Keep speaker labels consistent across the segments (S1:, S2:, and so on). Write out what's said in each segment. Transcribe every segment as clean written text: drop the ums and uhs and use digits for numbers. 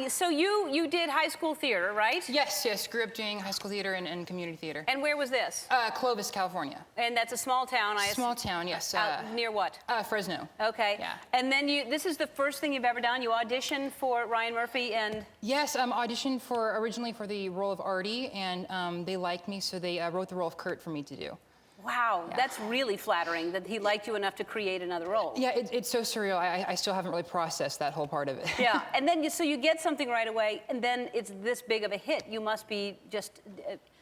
S1: So you did high school theater, right?
S2: Yes, yes. Grew up doing high school theater and community theater.
S1: And where was this?
S2: Clovis, California.
S1: And that's a small town, I assume.
S2: Small town, yes.
S1: Near what?
S2: Fresno.
S1: Okay.
S2: Yeah.
S1: And then this is the first thing you've ever done? You auditioned for Ryan Murphy and...
S2: Yes, auditioned originally for the role of Artie, and they liked me, so they wrote the role of Kurt for me to do.
S1: Wow, yeah. That's really flattering that he liked you enough to create another role.
S2: Yeah, it's so surreal. I still haven't really processed that whole part of it.
S1: Yeah, and then so you get something right away, and then it's this big of a hit. You must be just...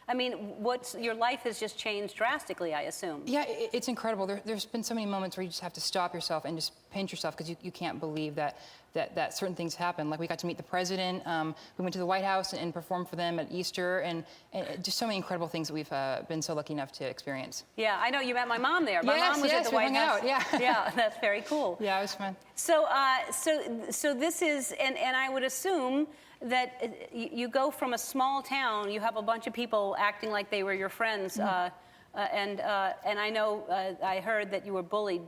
S1: I mean, your life has just changed drastically, I assume. Yeah,
S2: it's incredible. There's been so many moments where you just have to stop yourself and just pinch yourself because you can't believe that certain things happen. Like we got to meet the president. We went to the White House and performed for them at Easter, and just so many incredible things that we've been so lucky enough to experience.
S1: Yeah, I know you met my mom there. My mom was at the White House.
S2: Yeah,
S1: yeah, that's very cool.
S2: Yeah, it was fun.
S1: So, so this is, and I would assume that you go from a small town, you have a bunch of people acting like they were your friends, and I know I heard that you were bullied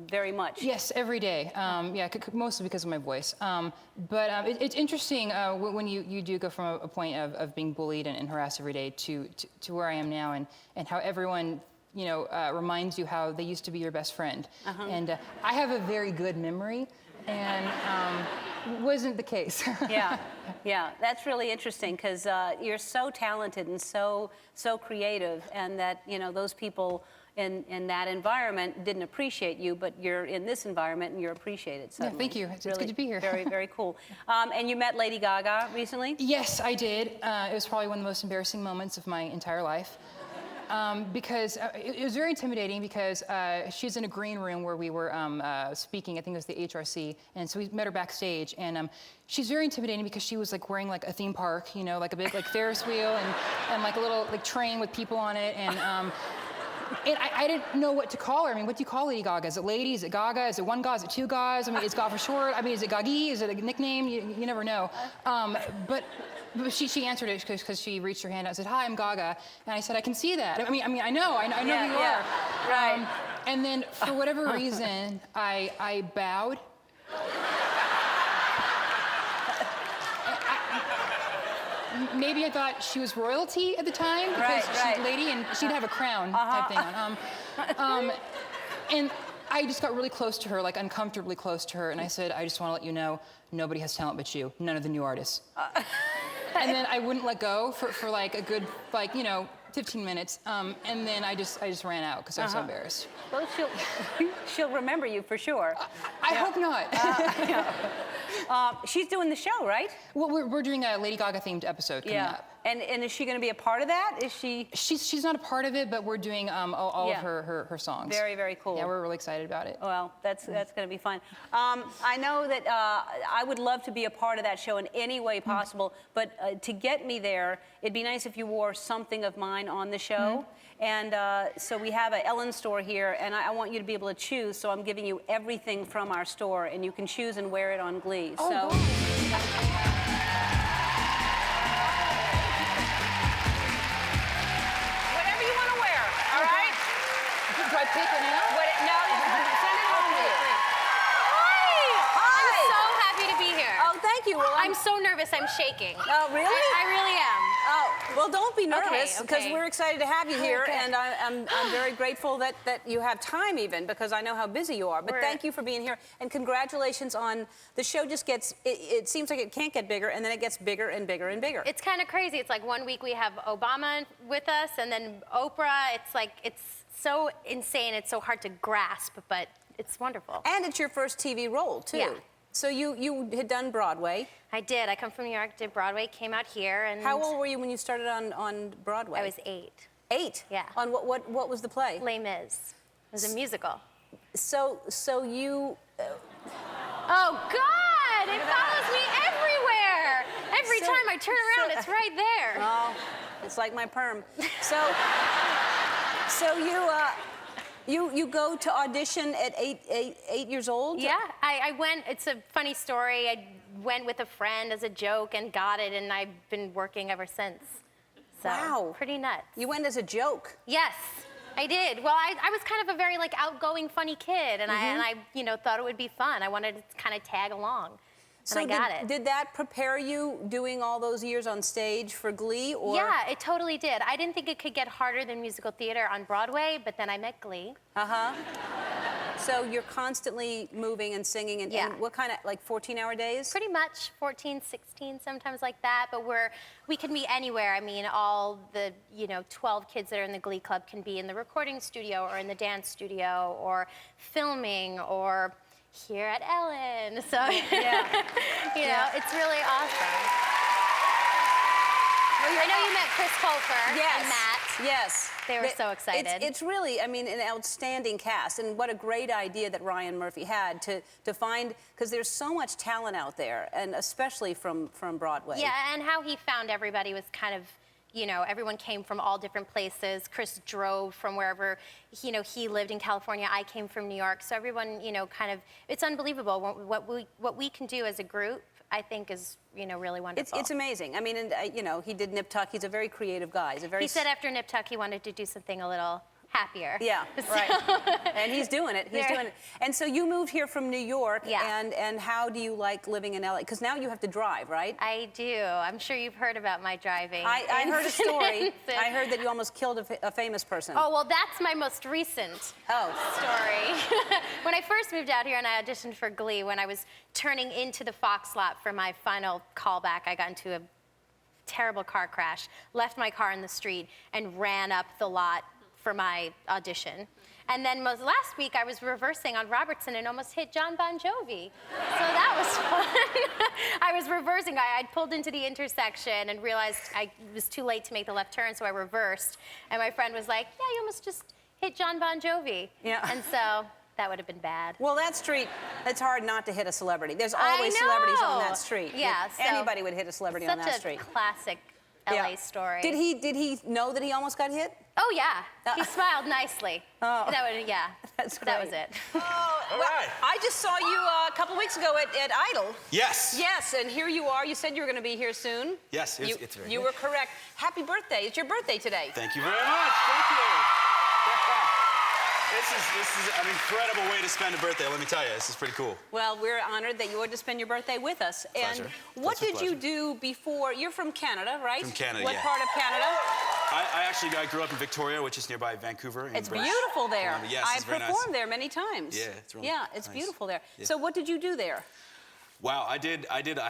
S1: very much.
S2: Yes, every day. Yeah, mostly because of my voice. But it's interesting when you do go from a point of being bullied and harassed every day to where I am now, and how everyone reminds you how they used to be your best friend. And I have a very good memory, and wasn't the case.
S1: Yeah, that's really interesting because you're so talented and so creative, and that those people in that environment didn't appreciate you, but you're in this environment and you're appreciated. So
S2: yeah, thank you. It's good to be here.
S1: Very, very cool. And you met Lady Gaga recently?
S2: Yes, I did. It was probably one of the most embarrassing moments of my entire life. Because it was very intimidating because she's in a green room where we were speaking. I think it was the HRC, and so we met her backstage. And she's very intimidating because she was like wearing like a theme park, like a big like Ferris wheel and like a little like train with people on it. And I didn't know what to call her. I mean, what do you call Lady Gaga? Is it Lady? Is it Gaga? Is it one Gaga? Is it two Gagas? I mean, is Gaga for short? I mean, is it Gagi? Is it a nickname? You never know. But she answered it because she reached her hand out and said, "Hi, I'm Gaga." And I said, "I can see that. I mean, I know who you are."
S1: Right.
S2: And then for whatever reason, I bowed. Maybe I thought she was royalty at the time because she's a lady and she'd have a crown type thing on. And I just got really close to her, like uncomfortably close to her, and I said, "I just want to let you know, nobody has talent but you. None of the new artists." And then I wouldn't let go for like a good 15 minutes, and then I just ran out because I was so embarrassed.
S1: Well, she'll remember you for sure.
S2: I hope not.
S1: She's doing the show, right?
S2: Well, we're doing a Lady Gaga themed episode coming up.
S1: And is she going to be a part of that? Is she?
S2: She's not a part of it, but we're doing all of her songs.
S1: Very, very cool.
S2: Yeah, we're really excited about it.
S1: Well, that's going to be fun. I know that I would love to be a part of that show in any way possible, but to get me there, it'd be nice if you wore something of mine on the show. And so we have a Ellen store here, and I want you to be able to choose, so I'm giving you everything from our store, and you can choose and wear it on Glee.
S2: Oh,
S1: so.
S2: wow. Do I pick it now?
S1: No, send it home with you.
S3: Hi! I'm so happy to be here.
S1: Oh, thank you. Well,
S3: I'm so nervous, I'm shaking.
S1: Oh, really?
S3: I really am.
S1: Oh, well, don't be nervous, because
S3: Okay.
S1: we're excited to have you here,
S3: good.
S1: and I'm very grateful that you have time even, because I know how busy you are. But thank you for being here, and congratulations on the show. Just gets, it seems like it can't get bigger, and then it gets bigger and bigger and bigger.
S3: It's kind of crazy. It's like 1 week we have Obama with us, and then Oprah. It's like, it's so insane. It's so hard to grasp, but it's wonderful.
S1: And it's your first TV role, too.
S3: Yeah.
S1: So you had done Broadway.
S3: I did. I come from New York, did Broadway, came out here, and...
S1: How old were you when you started on Broadway?
S3: I was 8.
S1: 8?
S3: Yeah.
S1: On what was the play?
S3: Les Mis. It was a musical.
S1: So you...
S3: Oh, God! It follows me everywhere! Every time I turn around, it's right there.
S1: Oh, it's like my perm. So you go to audition at 8 years old?
S3: Yeah, I went, it's a funny story. I went with a friend as a joke and got it, and I've been working ever since. So,
S1: wow.
S3: Pretty nuts.
S1: You went as a joke?
S3: Yes, I did. Well, I was kind of a very outgoing, funny kid, and I thought it would be fun. I wanted to kind of tag along.
S1: So
S3: and I got it.
S1: Did that prepare you doing all those years on stage for Glee? Or?
S3: Yeah, it totally did. I didn't think it could get harder than musical theater on Broadway, but then I met Glee.
S1: So you're constantly moving and singing, and,
S3: Yeah.
S1: and what kind of, like 14-hour days?
S3: Pretty much 14, 16, sometimes like that, but we can be anywhere. I mean, all the, 12 kids that are in the Glee Club can be in the recording studio or in the dance studio or filming or here at Ellen. So, it's really awesome.
S1: Well,
S3: I know you met Chris Colfer
S1: Yes.
S3: and Matt.
S1: Yes.
S3: They were so excited.
S1: It's really, I mean, an outstanding cast, and what a great idea that Ryan Murphy had to find, because there's so much talent out there, and especially from Broadway.
S3: Yeah, and how he found everybody was kind of, everyone came from all different places. Chris drove from wherever, he lived in California. I came from New York. So everyone, kind of, it's unbelievable. What we can do as a group, I think, is, really wonderful.
S1: It's amazing. I mean, and, he did Nip Tuck. He's a very creative guy.
S3: He said after Nip Tuck he wanted to do something a little happier.
S1: Yeah, right. And he's doing it. He's doing it. And so you moved here from New York.
S3: Yeah.
S1: And how do you like living in LA? Because now you have to drive, right?
S3: I do. I'm sure you've heard about my driving.
S1: I heard a story. I heard that you almost killed a famous person.
S3: Oh, well, that's my most recent story. When I first moved out here and I auditioned for Glee, when I was turning into the Fox lot for my final callback, I got into a terrible car crash, left my car in the street, and ran up the lot for my audition. And then last week I was reversing on Robertson and almost hit John Bon Jovi. So that was fun. I was reversing. I'd pulled into the intersection and realized it was too late to make the left turn, so I reversed. And my friend was like, yeah, you almost just hit John Bon Jovi.
S1: Yeah.
S3: And so that would have been bad.
S1: Well, that street, it's hard not to hit a celebrity. There's always celebrities on that street.
S3: Yeah, so
S1: anybody would hit a celebrity on that street.
S3: Such a classic LA story.
S1: Did he know that he almost got hit?
S3: Oh, yeah. He smiled nicely.
S1: Oh.
S3: That's
S1: great.
S3: That was it.
S1: All
S4: right.
S1: I just saw you a couple weeks ago at Idol.
S4: Yes.
S1: Yes, and here you are. You said you were going to be here soon.
S4: Yes, it's very
S1: You
S4: good.
S1: were correct. Happy birthday. It's your birthday today.
S4: Thank you very much. Thank you. This is an incredible way to spend a birthday, let me tell you. This is pretty cool.
S1: Well, we're honored that you would to spend your birthday with us.
S4: Pleasure.
S1: And what
S4: Pleasure,
S1: did you do before? You're from Canada, right?
S4: From Canada,
S1: What
S4: yeah.
S1: part of Canada?
S4: I grew up in Victoria, which is nearby Vancouver.
S1: It's beautiful there.
S4: Columbia. Yes,
S1: I've
S4: it's very nice.
S1: performed there many times.
S4: Yeah, it's really
S1: it's
S4: nice.
S1: beautiful there.
S4: Yeah.
S1: So what did you do there?
S4: Wow, I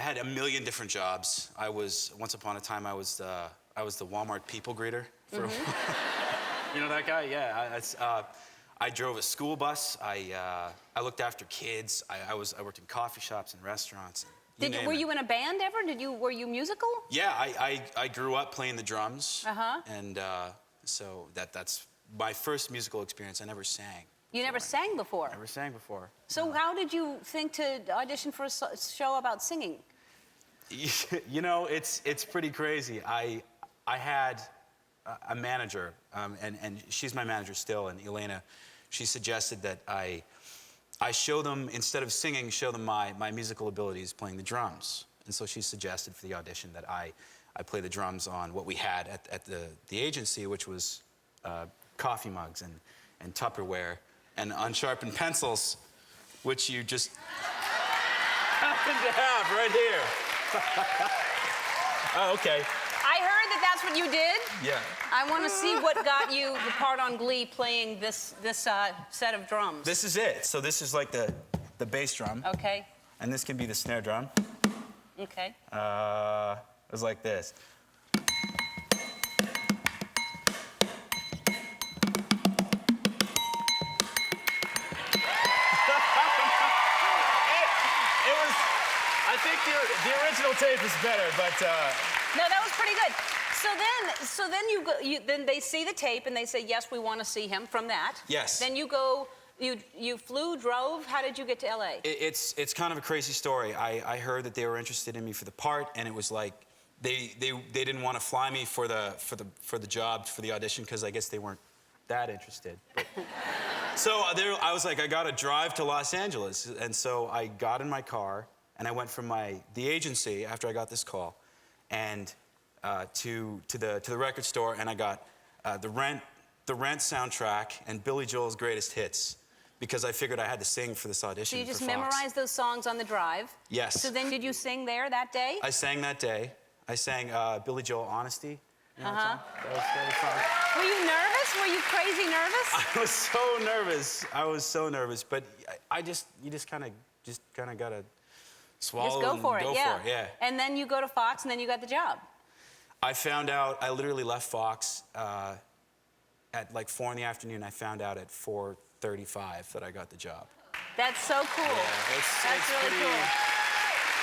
S4: had a million different jobs. Once upon a time, I was the Walmart people greeter. For You know that guy? Yeah. I drove a school bus. I looked after kids. I worked in coffee shops and restaurants.
S1: Were you in a band ever? Were you musical?
S4: Yeah, I grew up playing the drums. And so that's my first musical experience. I never sang.
S1: You never sang before?
S4: Never sang before.
S1: So how did you think to audition for a show about singing?
S4: You know, it's pretty crazy. I had a manager, and she's my manager still, and Elena, she suggested that I show them, instead of singing, show them my musical abilities playing the drums. And so she suggested for the audition that I play the drums on what we had at the agency, which was coffee mugs and Tupperware and unsharpened pencils, which you just happen to have right here. Oh, okay.
S1: I heard that that's what you did.
S4: Yeah.
S1: I want to see what got you the part on Glee playing this set of drums.
S4: This is it. So this is like the bass drum.
S1: Okay.
S4: And this can be the snare drum.
S1: Okay.
S4: It was like this. I think the original tape is better, but
S1: No, that was pretty good. So then then they see the tape and they say, yes, we want to see him from that.
S4: Yes.
S1: Then you go, you flew, drove. How did you get to LA?
S4: it's kind of a crazy story. I heard that they were interested in me for the part, and it was like they didn't want to fly me for the job, for the audition, because I guess they weren't that interested. But, so I was like, I got to drive to Los Angeles, and so I got in my car and I went from the agency after I got this call, and to the record store, and I got the Rent soundtrack and Billy Joel's Greatest Hits, because I figured I had to sing for this audition.
S1: So you just
S4: for Fox.
S1: memorized those songs on the drive?
S4: Yes.
S1: So then did you sing there that day?
S4: I sang that day. I sang Billy Joel, Honesty. You know that song? That was fun.
S1: Were you nervous? Were you crazy nervous?
S4: I was so nervous. I was so nervous, but you just kind of gotta swallow
S1: Just go for it, yeah.
S4: Yeah.
S1: And then you go to Fox, and then you got the job.
S4: I found out. I literally left Fox at like 4 in the afternoon. I found out at 4:35 that I got the job.
S1: That's so cool.
S4: Yeah,
S1: That's really
S4: pretty,
S1: cool.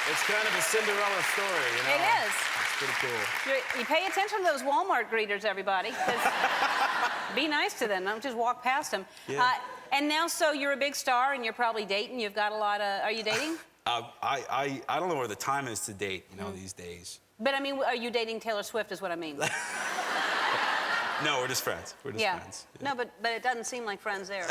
S4: It's kind of a Cinderella story, you know.
S1: It is.
S4: It's pretty cool.
S1: You pay attention to those Walmart greeters, everybody. 'Cause be nice to them. Don't just walk past them.
S4: Yeah.
S1: And now, so you're a big star, and you're probably dating. You've got a lot of. Are you dating?
S4: I don't know where the time is to date, you know, these days.
S1: But I mean, are you dating Taylor Swift? Is what I mean.
S4: No, we're just friends. We're just friends. Yeah.
S1: No, but it doesn't seem like friends there.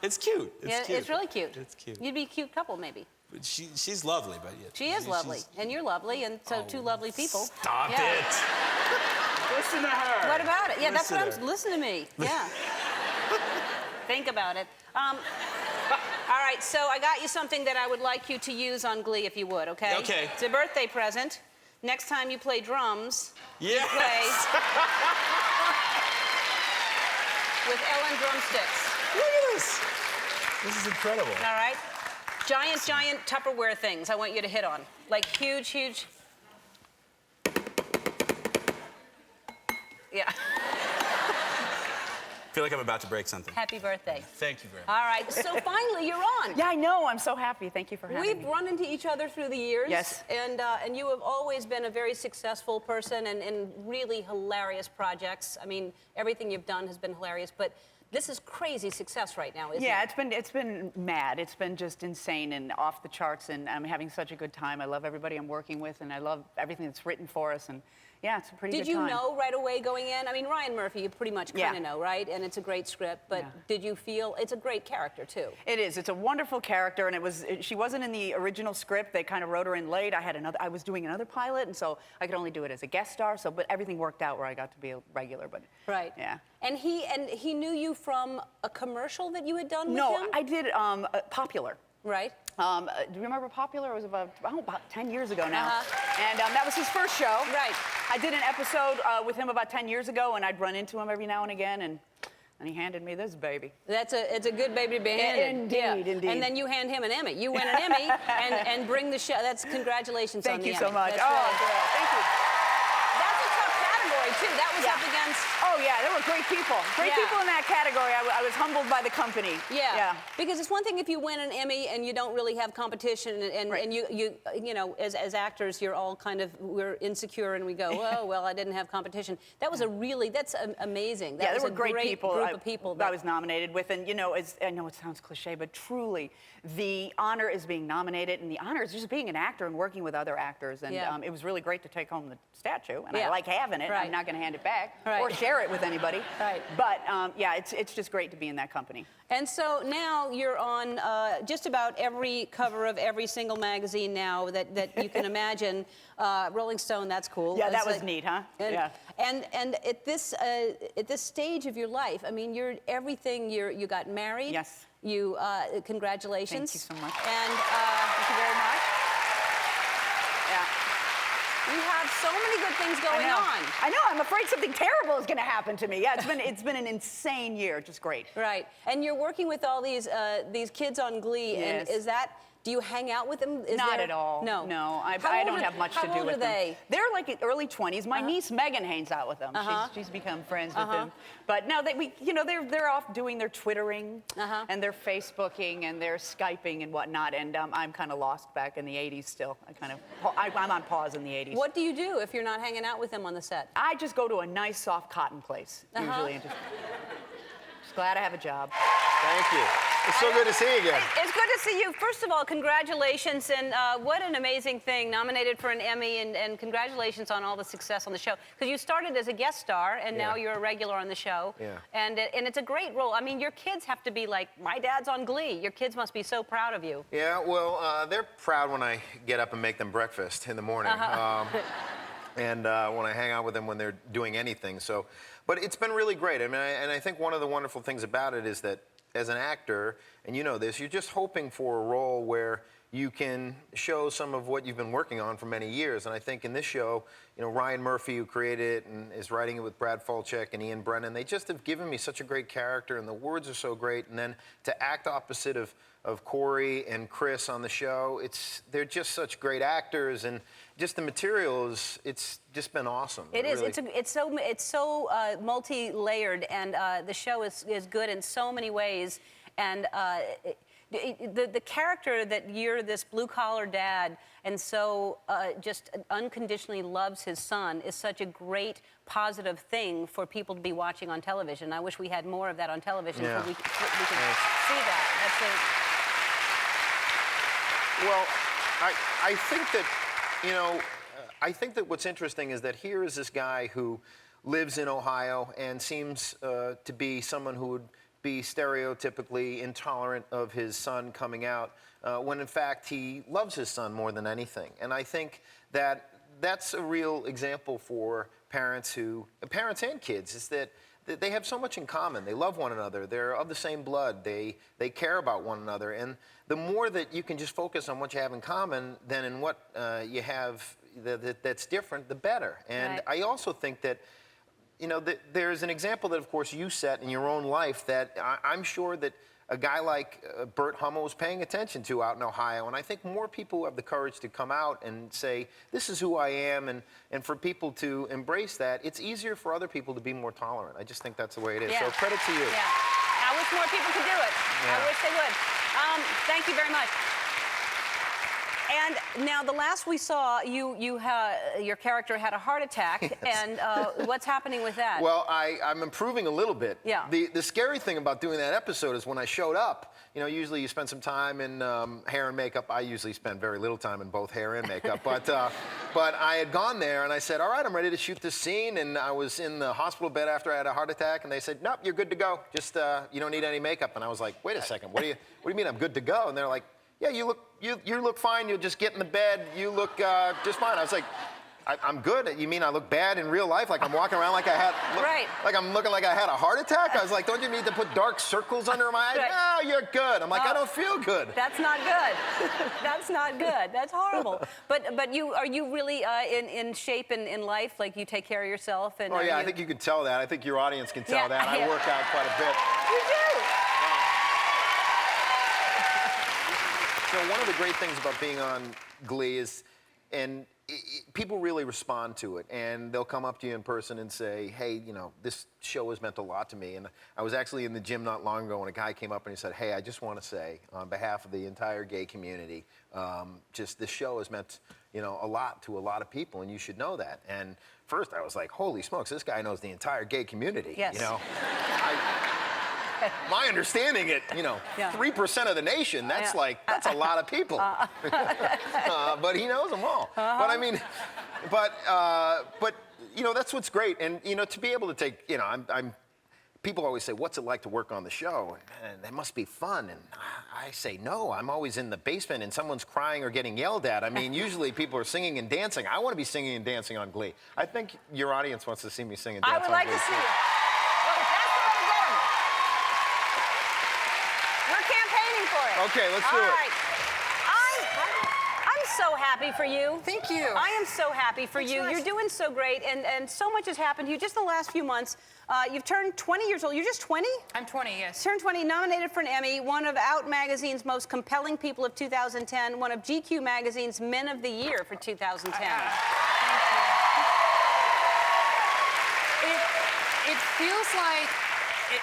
S4: It's cute. It's cute.
S1: It's really cute.
S4: It's cute.
S1: You'd be a cute couple, maybe.
S4: But she's lovely, but yeah.
S1: She is lovely, and you're lovely, and so two lovely people.
S4: Stop it. Listen to her.
S1: What about it? Yeah, that's what
S4: Listen
S1: I'm. Listen to me. Yeah. Think about it. All right, so I got you something that I would like you to use on Glee, if you would, okay?
S4: Okay.
S1: It's a birthday present. Next time you play drums,
S4: Yes.
S1: you play with Ellen drumsticks.
S4: Look at this. This is incredible.
S1: All right? Giant Tupperware things I want you to hit on. Like huge. Yeah.
S4: I feel like I'm about to break something.
S1: Happy birthday.
S4: Thank you very much.
S1: All right, so finally you're on.
S5: Yeah, I know. I'm so happy. Thank you for having
S1: We've
S5: me.
S1: run into each other through the years.
S5: Yes.
S1: And you have always been a very successful person and really hilarious projects. I mean, everything you've done has been hilarious, but this is crazy success right now, isn't
S5: Yeah,
S1: it?
S5: it's been mad. It's been just insane and off the charts, and I'm having such a good time. I love everybody I'm working with, and I love everything that's written for us. And yeah, it's a pretty
S1: Did
S5: good time.
S1: you know right away going in? I mean, Ryan Murphy, you pretty much kind of know, right? And it's a great script, but
S5: Yeah.
S1: did you feel it's a great character too?
S5: It is. It's a wonderful character, and she wasn't in the original script. They kind of wrote her in late. I was doing another pilot, and so I could only do it as a guest star. So, but everything worked out where I got to be a regular. But
S1: Right.
S5: yeah.
S1: And he knew you from a commercial that you had done with
S5: No,
S1: him?
S5: I did Popular.
S1: Right.
S5: Do you remember Popular? It was about 10 years ago now.
S1: Uh-huh.
S5: And that was his first show.
S1: Right.
S5: I did an episode with him about 10 years ago, and I'd run into him every now and again, and he handed me this baby.
S1: It's a good baby to be handed.
S5: Indeed.
S1: And then you hand him an Emmy. You win an Emmy and bring the show. That's congratulations on
S5: Thank
S1: the
S5: you
S1: Emmy.
S5: so much.
S1: That's
S5: Oh,
S1: really-
S5: girl, thank you.
S1: That's a tough category too. That was up against.
S5: Oh, yeah, there were great people. Great
S1: Yeah.
S5: people in that category. I was humbled by the company.
S1: Yeah. Because it's one thing if you win an Emmy and you don't really have competition, and
S5: Right.
S1: you know, as actors, you're all kind of, we're insecure and we go, oh, well, I didn't have competition. That was that's amazing. That
S5: Yeah,
S1: was
S5: there were
S1: a
S5: great
S1: great
S5: people.
S1: group of people.
S5: I was nominated with, and you know, I know it sounds cliche, but truly, the honor is being nominated, and the honor is just being an actor and working with other actors. And
S1: Yeah.
S5: it was really great to take home the statue, and
S1: Yeah.
S5: I like having it.
S1: Right.
S5: I'm not going to hand it back
S1: Right.
S5: or share it with anybody.
S1: Right.
S5: But yeah, it's just great to be in that company.
S1: And so now you're on just about every cover of every single magazine now that you can imagine. Rolling Stone, that's cool.
S5: Yeah, that
S1: It's
S5: was
S1: like-
S5: neat, huh?
S1: And,
S5: Yeah.
S1: And at this stage of your life, I mean, you're everything. You got married.
S5: Yes.
S1: You congratulations.
S5: Thank you so much.
S1: And
S5: Thank you very much. Yeah.
S1: you have so many good things going on.
S5: I know. I'm afraid something terrible is going to happen to me. Yeah, it's been an insane year. Just great.
S1: Right. And you're working with all these kids on Glee.
S5: Yes.
S1: And do you hang out with them?
S5: Not at all.
S1: No.
S5: No, I
S1: How old
S5: don't
S1: are-
S5: have much to
S1: how
S5: do
S1: old
S5: with
S1: are
S5: them.
S1: they?
S5: They're like in early 20s. My niece Megan hangs out with them. She's become friends with them. But no, they're off doing their Twittering and their Facebooking and their Skyping and whatnot. And I'm kind of lost back in the 80s still. I'm on pause in the 80s.
S1: What do you do if you're not hanging out with them on the set?
S5: I just go to a nice soft cotton place usually and just glad I have a job.
S6: Thank you. It's so good to see you again.
S1: It's good to see you. First of all, congratulations, and what an amazing thing, nominated for an Emmy, and congratulations on all the success on the show. Because you started as a guest star, and now you're a regular on the show.
S6: Yeah.
S1: And it's a great role. I mean, your kids have to be like, my dad's on Glee. Your kids must be so proud of you.
S6: Yeah, well, they're proud when I get up and make them breakfast in the morning. And when I hang out with them when they're doing anything. So, But it's been really great. I mean, and I think one of the wonderful things about it is that as an actor, and you know this, you're just hoping for a role where you can show some of what you've been working on for many years. And I think in this show, you know, Ryan Murphy, who created it and is writing it with Brad Falchuk and Ian Brennan, they just have given me such a great character, and the words are so great. And then to act opposite of Cory and Chris on the show, they're just such great actors, and just the material it's just been awesome.
S1: It is.
S6: Really.
S1: It's so multi-layered, and the show is good in so many ways. And the character that you're this blue-collar dad and so just unconditionally loves his son is such a great positive thing for people to be watching on television. I wish we had more of that on television so we could see that.
S6: Well, I think that, you know, I think that what's interesting is that here is this guy who lives in Ohio and seems to be someone who would be stereotypically intolerant of his son coming out, when in fact he loves his son more than anything. And I think that that's a real example for parents and kids, is that they have so much in common. They love one another. They're of the same blood. They care about one another. And the more that you can just focus on what you have in common than in what you have that's different, the better. And I also think that, you know, there's an example that, of course, you set in your own life that I'm sure that a guy like Bert Hummel is paying attention to out in Ohio. And I think more people who have the courage to come out and say, this is who I am, and for people to embrace that, it's easier for other people to be more tolerant. I just think that's the way it is. So credit to you.
S1: Yeah. I wish more people could do it.
S6: Yeah.
S1: I wish they would. Thank you very much. And now, the last we saw, your character had a heart attack, and what's happening with that?
S6: Well, I'm improving a little bit.
S1: Yeah.
S6: The scary thing about doing that episode is when I showed up, you know, usually you spend some time in hair and makeup. I usually spend very little time in both hair and makeup. But I had gone there, and I said, all right, I'm ready to shoot this scene. And I was in the hospital bed after I had a heart attack, and they said, nope, you're good to go. Just, you don't need any makeup. And I was like, wait a second, what do you mean I'm good to go? And they're like, yeah, you look fine. You'll just get in the bed. You look just fine. I was like, I'm good. You mean I look bad in real life? Like I'm walking around like like I'm looking like I had a heart attack? I was like, don't you need to put dark circles under my eyes? No, you're good. I'm like, I don't feel good.
S1: That's not good. That's not good. That's horrible. But are you really in shape in life? Like you take care of yourself? And
S6: oh yeah, I think you can tell that. I think your audience can tell that. I work out quite a bit.
S1: You do.
S6: So one of the great things about being on Glee is, people really respond to it, and they'll come up to you in person and say, hey, you know, this show has meant a lot to me. And I was actually in the gym not long ago when a guy came up and he said, hey, I just want to say, on behalf of the entire gay community, just this show has meant, you know, a lot to a lot of people, and you should know that. And first I was like, holy smokes, this guy knows the entire gay community.
S1: Yes.
S6: You know, my understanding it, you know, 3% of the nation, that's that's a lot of people. But he knows them all. But I mean, but you know, that's what's great. And, you know, to be able to take, you know, people always say, what's it like to work on the show? And it must be fun. And I say, no, I'm always in the basement and someone's crying or getting yelled at. I mean, usually people are singing and dancing. I want to be singing and dancing on Glee. I think your audience wants to see me sing and dance on Glee.
S1: I would like to see it.
S6: Okay, let's do it.
S1: All right. I'm so happy for you.
S2: Thank you.
S1: I am so happy for you.
S2: nice.
S1: You're doing so great, and so much has happened to you just in the last few months. You've turned 20 years old. You're just 20?
S2: I'm 20, yes.
S1: Turned 20, nominated for an Emmy, one of Out Magazine's most compelling people of 2010, one of GQ Magazine's Men of the Year for 2010.
S2: Thank you.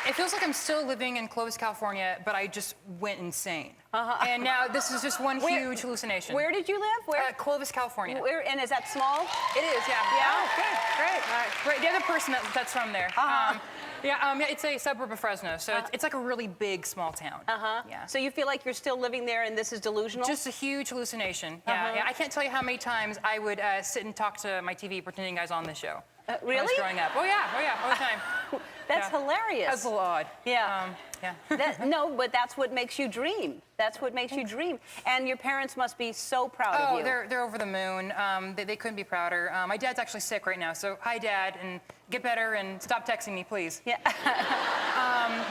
S2: It feels like I'm still living in Clovis, California, but I just went insane. And now this is just one huge hallucination.
S1: Where did you live? Where?
S2: Clovis, California.
S1: Where, and is that small?
S2: It is, yeah.
S1: Yeah?
S2: Oh, okay, great.
S1: All right.
S2: Right, the other person that's from there. Yeah, it's a suburb of Fresno, so it's like a really big, small town. Yeah.
S1: So you feel like you're still living there and this is delusional?
S2: Just a huge hallucination. Yeah, I can't tell you how many times I would sit and talk to my TV pretending I was on the show. When I was
S1: Really?
S2: growing up. Oh yeah, all the time.
S1: That's
S2: Yeah.
S1: hilarious.
S2: That's a little odd.
S1: Yeah.
S2: Yeah.
S1: No, but that's what makes you dream. That's what makes you dream. And your parents must be so proud of you.
S2: They're over the moon. They couldn't be prouder. My dad's actually sick right now, so hi, Dad, and get better and stop texting me, please.
S1: Yeah.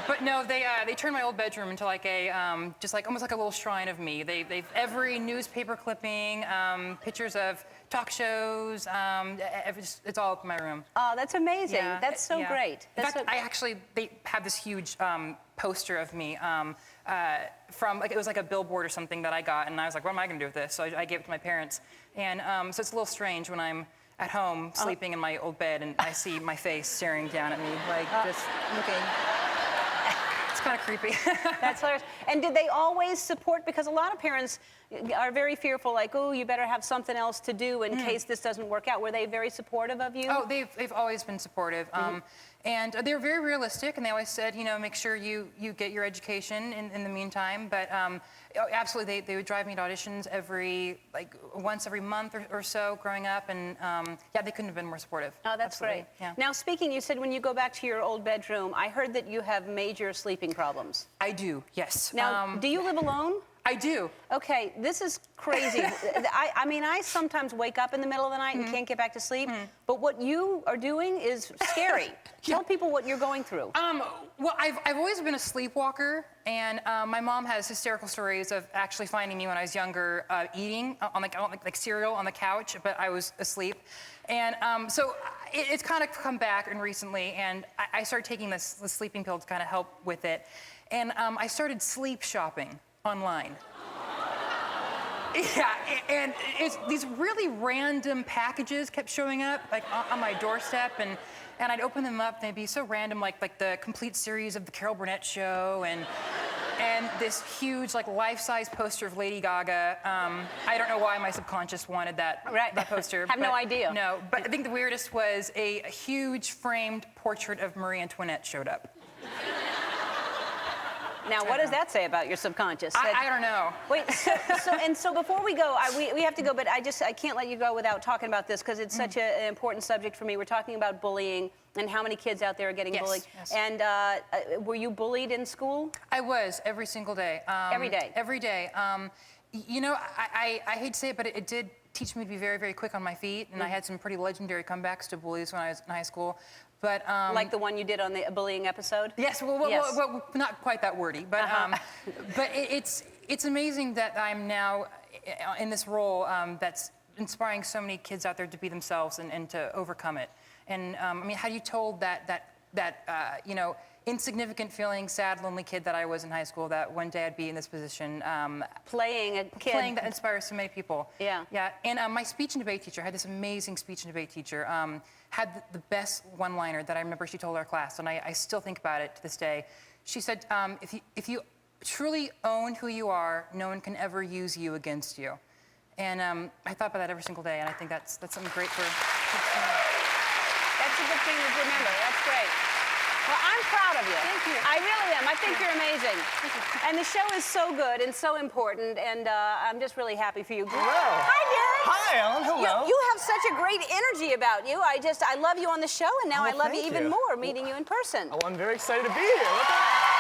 S2: But no, they turned my old bedroom into like a just like almost like a little shrine of me. They've every newspaper clipping, pictures of talk shows. It's all up in my room.
S1: Oh, that's amazing.
S2: Yeah,
S1: That's so
S2: yeah.
S1: great.
S2: In
S1: That's
S2: fact, they have this huge poster of me from, like, it was like a billboard or something that I got, and I was like, what am I gonna do with this? So I gave it to my parents. And so it's a little strange when I'm at home sleeping in my old bed and I see my face staring down at me, like just looking. It's kind of creepy.
S1: That's hilarious. And did they always support? Because a lot of parents are very fearful, like, oh, you better have something else to do in case this doesn't work out. Were they very supportive of you?
S2: Oh, they've always been supportive. And they were very realistic, and they always said, you know, make sure you get your education in the meantime. But absolutely, they would drive me to auditions once every month or so growing up, and yeah, they couldn't have been more supportive.
S1: Oh, that's
S2: Absolutely.
S1: great.
S2: Yeah.
S1: Now, speaking, you said when you go back to your old bedroom, I heard that you have major sleeping problems.
S2: I do, yes.
S1: Now, do you live alone?
S2: I do.
S1: Okay, this is crazy. I mean, I sometimes wake up in the middle of the night and can't get back to sleep, but what you are doing is scary. Tell people what you're going through.
S2: Well, I've always been a sleepwalker, and my mom has hysterical stories of actually finding me when I was younger eating on like cereal on the couch, but I was asleep. And so it's kind of come back and recently, and I started taking the sleeping pill to kind of help with it. And I started sleep shopping online. Yeah, and these really random packages kept showing up, like on my doorstep, and I'd open them up, and they'd be so random, like the complete series of the Carol Burnett Show, and this huge, like, life-size poster of Lady Gaga. I don't know why my subconscious wanted that poster.
S1: Have no idea.
S2: No, but I think the weirdest was a huge framed portrait of Marie Antoinette showed up.
S1: Now, what does that say about your subconscious?
S2: I don't know.
S1: Wait, so before we go, we have to go, but I can't let you go without talking about this because it's such an important subject for me. We're talking about bullying and how many kids out there are getting bullied.
S2: Yes.
S1: And were you bullied in school?
S2: I was, every single day.
S1: Every day?
S2: Every day. You know, I hate to say it, but it did teach me to be very, very quick on my feet, and I had some pretty legendary comebacks to bullies when I was in high school. But
S1: Like the one you did on the bullying episode?
S2: yes, well, not quite that wordy, but but it's amazing that I'm now in this role that's inspiring so many kids out there to be themselves and to overcome it. And I mean, how do you told that you know, insignificant feeling, sad, lonely kid that I was in high school that one day I'd be in this position
S1: Playing a kid.
S2: playing that inspires so many people.
S1: Yeah.
S2: Yeah. And my speech and debate teacher, I had this amazing speech and debate teacher, had the best one-liner that I remember she told our class, and I still think about it to this day. She said, if you truly own who you are, no one can ever use you against you. And I thought about that every single day, and I think that's something great for.
S1: That's a good thing to remember. That's great. Well, I'm proud of you.
S2: Thank you.
S1: I really am. I think you're amazing. And the show is so good and so important, and I'm just really happy for you.
S7: Hello.
S1: Hi, Derek.
S7: Hi, Ellen. Hello.
S1: You have such a great energy about you. I love you on the show, and now
S7: Oh,
S1: I love you
S7: thank
S1: even
S7: you.
S1: more meeting you in person.
S7: Oh, I'm very excited to be here. Look at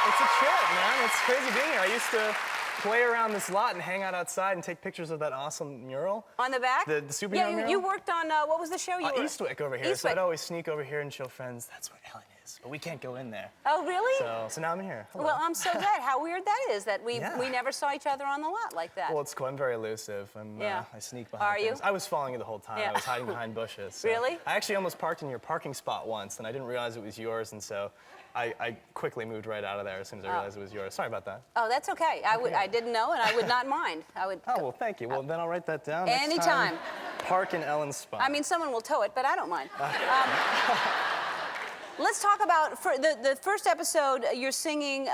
S7: it's a trip, man. It's crazy being here. I used to play around this lot and hang out outside and take pictures of that awesome mural.
S1: On the back?
S7: The superhero
S1: Yeah,
S7: mural?
S1: you worked on, what was the show you were?
S7: Eastwick over here. So
S1: Eastwick.
S7: I'd always sneak over here and show friends, that's where Ellen is. But we can't go in there.
S1: Oh, really?
S7: So now I'm here. Hello.
S1: Well, I'm so glad. How weird that is that we
S7: Yeah.
S1: never saw each other on the lot like that.
S7: Well, it's cool. I'm very elusive.
S1: Yeah.
S7: I sneak behind
S1: Are you?
S7: things. I was following you the whole time.
S1: Yeah.
S7: I was hiding behind bushes. So.
S1: Really?
S7: I actually almost parked in your parking spot once, and I didn't realize it was yours, and so I quickly moved right out of there as soon as I realized it was yours. Sorry about that.
S1: Oh, that's okay. I didn't know, and I would not mind. I would.
S7: Oh, well, thank you. Well, then I'll write that down. Next
S1: Anytime.
S7: time, park in Ellen's spot.
S1: I mean, someone will tow it, but I don't mind. Let's talk about the first episode. You're singing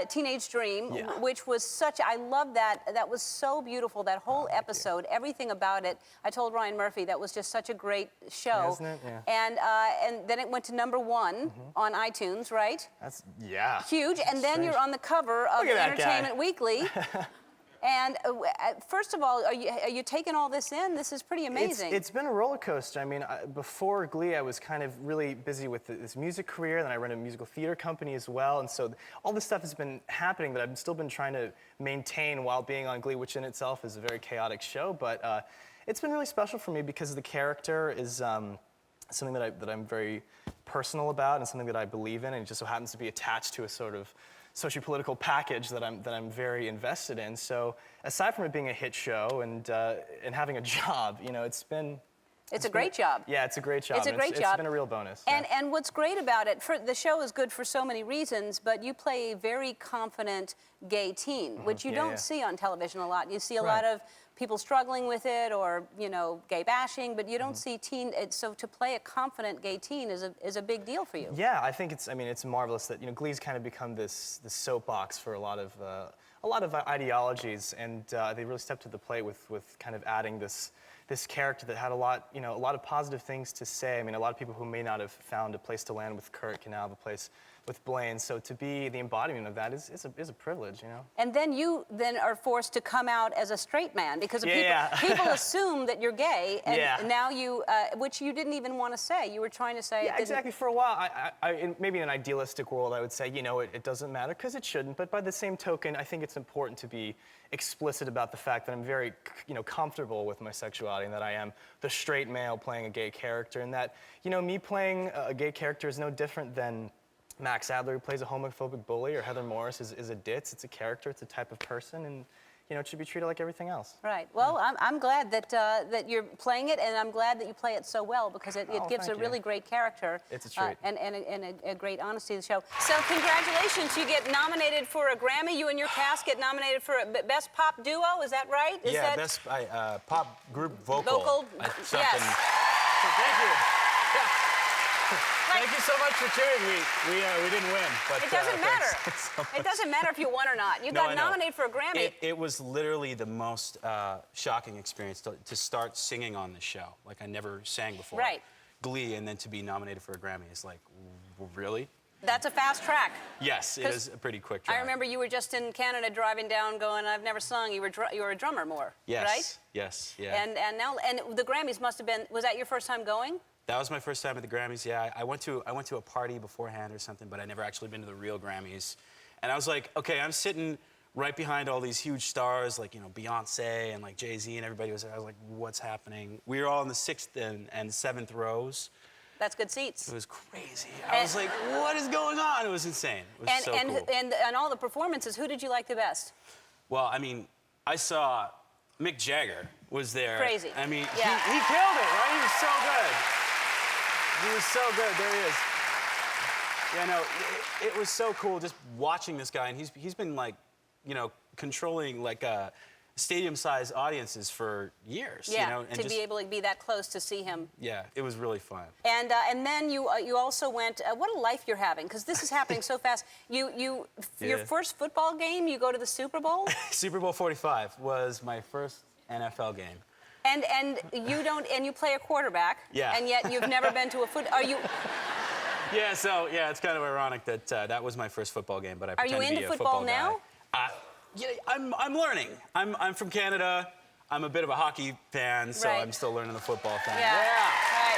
S1: "Teenage Dream,"
S7: Yeah.
S1: which was such. I love that. That was so beautiful. That whole episode, everything about it. I told Ryan Murphy that was just such a great show.
S7: Isn't it? Yeah.
S1: And then it went to #1 on iTunes, right?
S7: That's, yeah.
S1: Huge. And then
S7: Strange.
S1: you're on the cover of
S7: Look at that guy.
S1: Entertainment Weekly. And first of all, are you taking all this in? This is pretty amazing.
S7: It's been a roller coaster. I mean, before Glee, I was kind of really busy with this music career, then I run a musical theater company as well, and so all this stuff has been happening that I've still been trying to maintain while being on Glee, which in itself is a very chaotic show, but it's been really special for me because the character is something that I'm very personal about and something that I believe in, and it just so happens to be attached to a sort of socio-political package that I'm very invested in. So aside from it being a hit show and having a job, you know, it's
S1: a great job.
S7: Yeah, it's a great job.
S1: It's a great job.
S7: It's been a real bonus.
S1: And what's great about it, the show is good for so many reasons, but you play a very confident gay teen, which you don't see on television a lot. You see a lot of people struggling with it, or gay bashing, but you don't see teen. So to play a confident gay teen is a big deal for you.
S7: Yeah, I think it's marvelous that Glee's kind of become this soapbox for a lot of ideologies, and they really stepped to the plate with kind of adding this character that had a lot of positive things to say. I mean, a lot of people who may not have found a place to land with Kurt can now have a place with Blaine. So to be the embodiment of that is a privilege,
S1: And then you are forced to come out as a straight man because people assume that you're gay, and now you, which you didn't even want to say. You were trying to say.
S7: Yeah, exactly. For a while, maybe in an idealistic world, I would say, it doesn't matter because it shouldn't. But by the same token, I think it's important to be explicit about the fact that I'm very, comfortable with my sexuality, and that I am the straight male playing a gay character, and that, me playing a gay character is no different than Max Adler, who plays a homophobic bully, or Heather Morris is a ditz. It's a character. It's a type of person, and it should be treated like everything else.
S1: Right. Well, I'm glad that you're playing it, and I'm glad that you play it so well because it gives a really great character.
S7: It's a treat.
S1: And a great honesty to the show. So congratulations, you get nominated for a Grammy. You and your cast get nominated for a Best Pop Duo. Is that right?
S4: Best pop group vocal.
S1: Vocal. Yes.
S7: Thank you. Thank you so much for cheering. We didn't win, but
S1: it doesn't matter.
S4: So
S1: it doesn't matter if you won or not. You got nominated for a Grammy.
S4: It was literally the most shocking experience to start singing on the show. Like, I never sang before.
S1: Right.
S4: Glee, and then to be nominated for a Grammy is like, really?
S1: That's a fast track.
S4: Yes, it is a pretty quick track.
S1: I remember you were just in Canada driving down going, I've never sung. You were a drummer more,
S4: yes,
S1: right?
S4: Yes, yeah.
S1: And the Grammys must have been, was that your first time going?
S4: That was my first time at the Grammys, yeah. I went to a party beforehand or something, but I never actually been to the real Grammys. And I was like, okay, I'm sitting right behind all these huge stars, like, Beyonce and like Jay-Z and everybody was there. I was like, what's happening? We were all in the 6th and 7th rows.
S1: That's good seats.
S4: It was crazy. I was like, what is going on? It was insane. It was so cool.
S1: And all the performances, who did you like the best?
S4: Well, I mean, I saw Mick Jagger was there.
S1: Crazy.
S4: I mean,
S1: yeah.
S4: he killed it, right? He was so good. He was so good. There he is. Yeah, no, it was so cool just watching this guy, and he's been like, controlling like stadium-sized audiences for years.
S1: Yeah,
S4: and
S1: to be able to be that close to see him.
S4: Yeah, it was really fun.
S1: And then you also went. What a life you're having, because this is happening so fast. Your first football game, you go to the Super Bowl.
S4: Super Bowl 45 was my first NFL game.
S1: And you play a quarterback.
S4: Yeah.
S1: And yet you've never been to a foot. Are you?
S4: Yeah. So it's kind of ironic that that was my first football game, but I pretend to be a
S1: Are you into
S4: football
S1: football now?
S4: Guy. Yeah, I'm learning. I'm from Canada. I'm a bit of a hockey fan, so I'm still learning the football thing.
S1: Yeah. Right.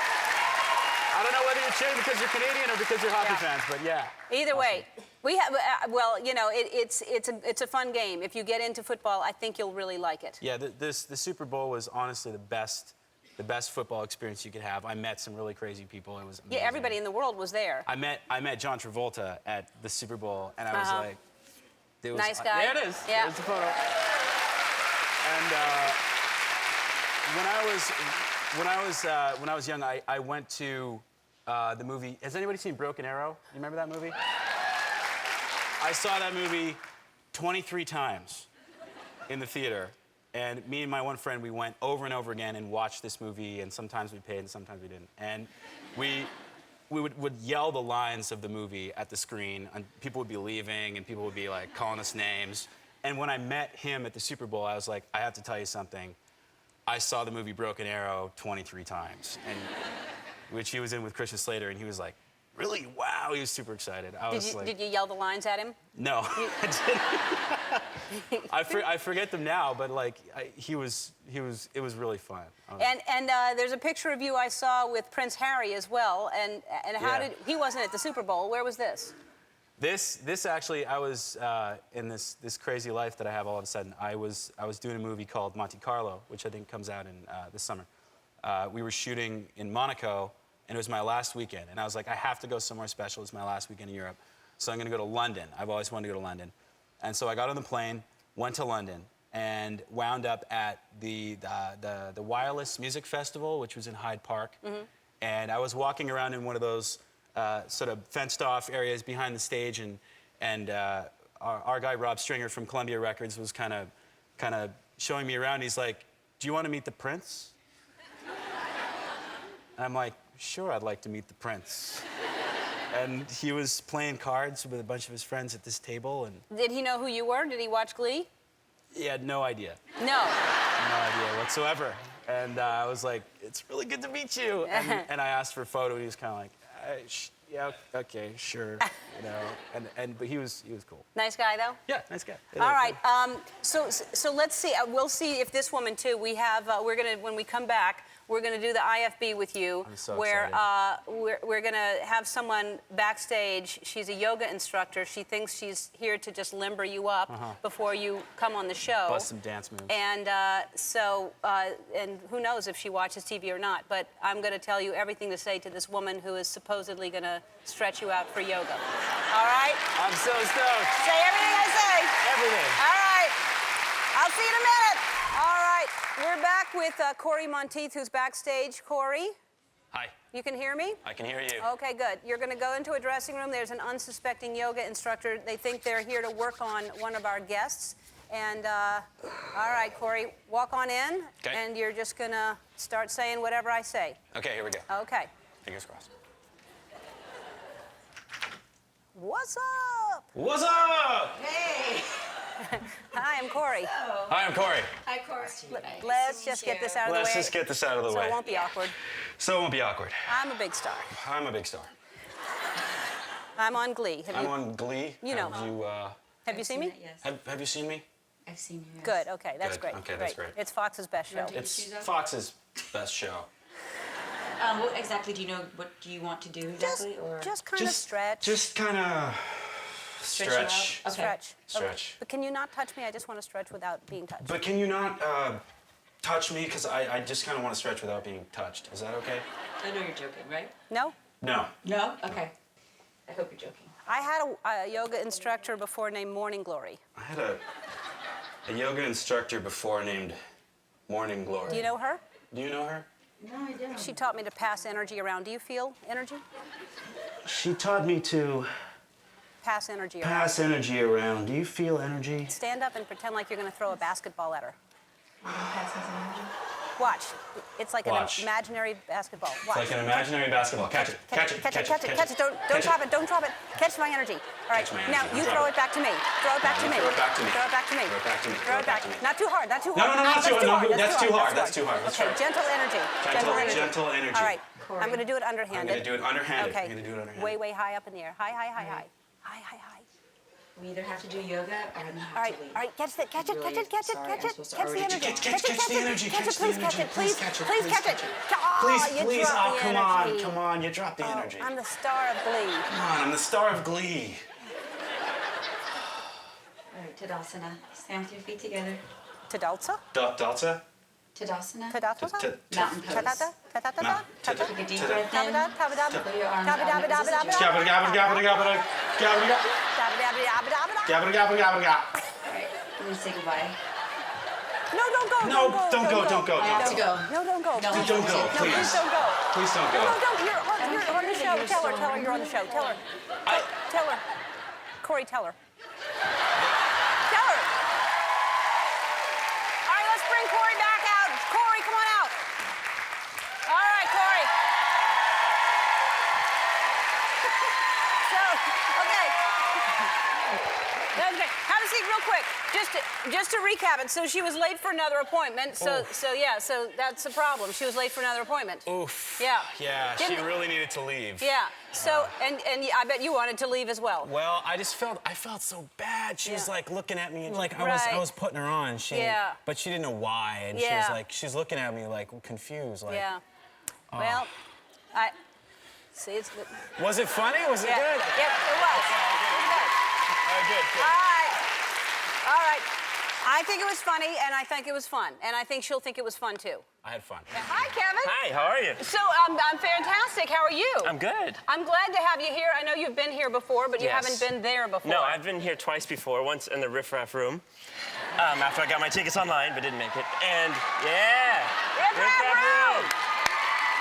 S4: I don't know whether you're cheering because you're Canadian or because you're hockey fans, but yeah.
S1: Either way, we have. It's a fun game. If you get into football, I think you'll really like it.
S4: Yeah. The Super Bowl was honestly the best football experience you could have. I met some really crazy people. It was amazing.
S1: Yeah. Everybody in the world was there.
S4: I met John Travolta at the Super Bowl, and I was like.
S1: Nice guy.
S4: There it is.
S1: Yeah.
S4: There's the photo. And when I was young, I went to the movie. Has anybody seen Broken Arrow? You remember that movie? I saw that movie 23 times in the theater, and me and my one friend, we went over and over again and watched this movie. And sometimes we paid, and sometimes we didn't. And we would yell the lines of the movie at the screen, and people would be leaving, and people would be like calling us names. And when I met him at the Super Bowl, I was like, I have to tell you something. I saw the movie Broken Arrow 23 times, and which he was in with Christian Slater, and he was like, really? Wow. he was super excited. I was like,
S1: Did you yell the lines at him?
S4: no, I forget them now, but like it was really fun.
S1: And there's a picture of you I saw with Prince Harry as well. And how
S4: Yeah.
S1: he wasn't at the Super Bowl. Where was this?
S4: This actually, I was in this crazy life that I have all of a sudden. I was doing a movie called Monte Carlo, which I think comes out in this summer. We were shooting in Monaco, and it was my last weekend. And I was like, I have to go somewhere special. It's my last weekend in Europe. So I'm going to go to London. I've always wanted to go to London. And so I got on the plane, went to London, and wound up at the Wireless Music Festival, which was in Hyde Park. And I was walking around in one of those sort of fenced-off areas behind the stage, and our guy Rob Stringer from Columbia Records was kind of showing me around. He's like, "Do you want to meet the Prince?" And I'm like, "Sure, I'd like to meet the Prince." And he was playing cards with a bunch of his friends at this table, and
S1: Did he know who you were? Did he watch Glee?
S4: he had no idea.
S1: No.
S4: No idea whatsoever. And I was like, "It's really good to meet you." And I asked for a photo, and he was kind of like, "Yeah, okay, sure," you know. But he was cool.
S1: Nice guy, though?
S4: Yeah, nice guy.
S1: All right. So let's see. We'll see if this woman, too, we have, when we come back, we're going to do the IFB with you.
S4: I'm so
S1: where
S4: excited.
S1: we're going to have someone backstage. She's a yoga instructor. She thinks she's here to just limber you up before you come on the show.
S4: Bust some dance moves.
S1: And and who knows if she watches TV or not, but I'm going to tell you everything to say to this woman who is supposedly going to stretch you out for yoga. All right?
S4: I'm so stoked.
S1: Say everything I say.
S4: Everything.
S1: All right. I'll see you in a minute. All right. We're back with Cory Monteith, who's backstage. Cory,
S4: Hi.
S1: you can hear me?
S4: I can hear you.
S1: Okay, good. You're going to go into a dressing room. There's an unsuspecting yoga instructor. They think they're here to work on one of our guests. And, all right, Cory, walk on in.
S4: Okay.
S1: And you're just going to start saying whatever I say.
S4: Okay, here we go.
S1: Okay.
S4: Fingers crossed.
S1: What's up?
S4: What's up?
S8: Hey.
S1: Hi, I'm Cory.
S4: Hi, I'm Cory.
S8: Hi, Cory.
S1: Let's just get this out of the way.
S4: Let's just get this out of the
S1: so
S4: way.
S1: it won't be awkward.
S4: So it won't be awkward.
S1: I'm a big star.
S4: I'm a big star.
S1: I'm on Glee.
S4: I'm on Glee.
S1: You know.
S4: Have
S1: Have you seen me?
S8: Yes.
S4: have you seen me?
S8: I've seen you. Yes.
S1: Good. Okay, that's
S4: Good.
S1: great.
S4: Okay, that's great.
S1: It's Fox's best show.
S4: It's
S8: shoes off?
S4: Fox's best show.
S8: What exactly do you know? What do you want to do exactly?
S1: Just kind of stretch.
S4: Just kind of
S8: Stretch you
S4: stretch.
S8: out? Okay.
S1: Stretch.
S4: Stretch.
S1: But can you not touch me? I just want to stretch without being touched.
S4: But can you not touch me? Because I just kind of want to stretch without being touched. Is that okay?
S8: I know you're joking, right?
S1: No?
S4: No.
S8: No. Okay. I hope you're joking.
S1: I had a yoga instructor before named Morning Glory.
S4: I had a yoga instructor before named Morning Glory.
S1: Do you know her?
S4: Do you know her?
S8: No, I don't.
S1: She taught me to pass energy around. Do you feel energy?
S4: She taught me to
S1: Pass energy around.
S4: pass energy around. Do you feel energy?
S1: Stand up and pretend like you're going to throw a basketball at her.
S8: Pass his energy.
S1: Watch. It's like
S4: Watch.
S1: an imaginary basketball. Watch.
S4: It's like an imaginary basketball. Catch it.
S1: Catch it. Don't drop it. Don't drop it. Catch my energy. All right.
S4: Catch my
S1: Now
S4: energy.
S1: you
S4: Don't
S1: throw
S4: drop
S1: it back to me. Throw it back to me.
S4: Throw it back to me.
S1: Throw it back to me.
S4: Throw it back to me.
S1: Throw it back. Not too hard. Not too
S4: No,
S1: hard.
S4: no, no, not too hard. No, that's too hard.
S1: That's
S4: That's too hard. Let's
S1: Okay.
S4: try it.
S1: Gentle energy.
S4: Gentle energy.
S1: All right.
S8: Cory.
S1: I'm going to do it
S4: I'm
S1: underhanded.
S4: gonna do it underhanded.
S1: Okay.
S4: I'm gonna do it underhanded.
S1: Way, way high up in the air. High, high, high, high. High, high, high.
S8: We either have to do yoga or we have
S1: All right,
S8: to leave.
S1: all right, catch it, catch it,
S8: Really
S1: catch it, catch it,
S8: sorry,
S1: catch
S8: I'm
S1: it,
S8: supposed to
S1: catch the
S8: already-
S1: energy,
S4: Catch the energy,
S1: catch it,
S4: catch the
S1: please
S4: energy,
S1: catch it,
S4: please
S1: please,
S4: catch it,
S1: please
S4: please
S1: catch it.
S4: catch it.
S1: Oh,
S4: Please,
S1: you
S4: please.
S1: dropped
S4: Oh,
S1: the
S4: come on,
S1: energy.
S4: come on. You dropped the energy.
S1: I'm the star of Glee.
S4: Come on, I'm the star of Glee.
S8: All right, Tadasana. Stand with your feet together.
S1: Tadalsa?
S4: Delta?
S8: Tadasana.
S1: Tadalsa?
S8: Mountain pose.
S1: Tadata? Tadata?
S8: Take a deep breath in.
S1: Tabada, tabada,
S8: Put your arms
S1: tabada,
S8: out.
S1: tabada,
S8: This is
S1: tabada,
S8: your-
S4: Gabba, gabba, gabba, gabba, gabba, gabba.
S1: tabada, tabada.
S4: Gabba, gabba, gabba, gabba.
S8: All right, let me say goodbye.
S1: No, don't go,
S4: No, don't go, don't go,
S8: I have
S4: don't
S8: to
S4: go.
S8: go.
S1: No, don't go.
S8: No,
S1: please
S4: don't go,
S1: No, please
S4: please.
S1: don't go.
S4: Please don't
S1: No,
S4: go.
S1: don't. You're on the show. Tell her you're on the show. Tell her. Tell her. Cory, tell her. Tell her. All right, let's bring Cory back out. Cory, come on out. All right, Cory. So, okay. That's great. How see, real quick, just to recap it. So she was late for another appointment. So that's the problem. She was late for another appointment.
S9: Oof.
S1: Yeah.
S9: Yeah, she
S1: Didn't-
S9: really needed to leave.
S1: Yeah. So and I bet you wanted to leave as well.
S9: Well, I felt so bad. She was like looking at me, like I
S1: Right.
S9: was putting her on. But she didn't know why, and she's looking at me like confused, like.
S1: Yeah. Well, I see. It's good.
S9: Was it funny? Was it
S1: Yeah.
S9: good?
S1: Yep, it was.
S9: Good.
S1: All right. I think it was funny, and I think it was fun, and I think she'll think it was fun too.
S9: I had fun.
S1: Hi, Kevin.
S10: Hi, how are you?
S1: So I'm fantastic. How are you?
S10: I'm good.
S1: I'm glad to have you here. I know you've been here before, but you
S10: Yes.
S1: haven't been there before.
S10: No, I've been here twice before. Once in the Riff Raff room, after I got my tickets online, but didn't make it. And yeah,
S1: Riff Raff room.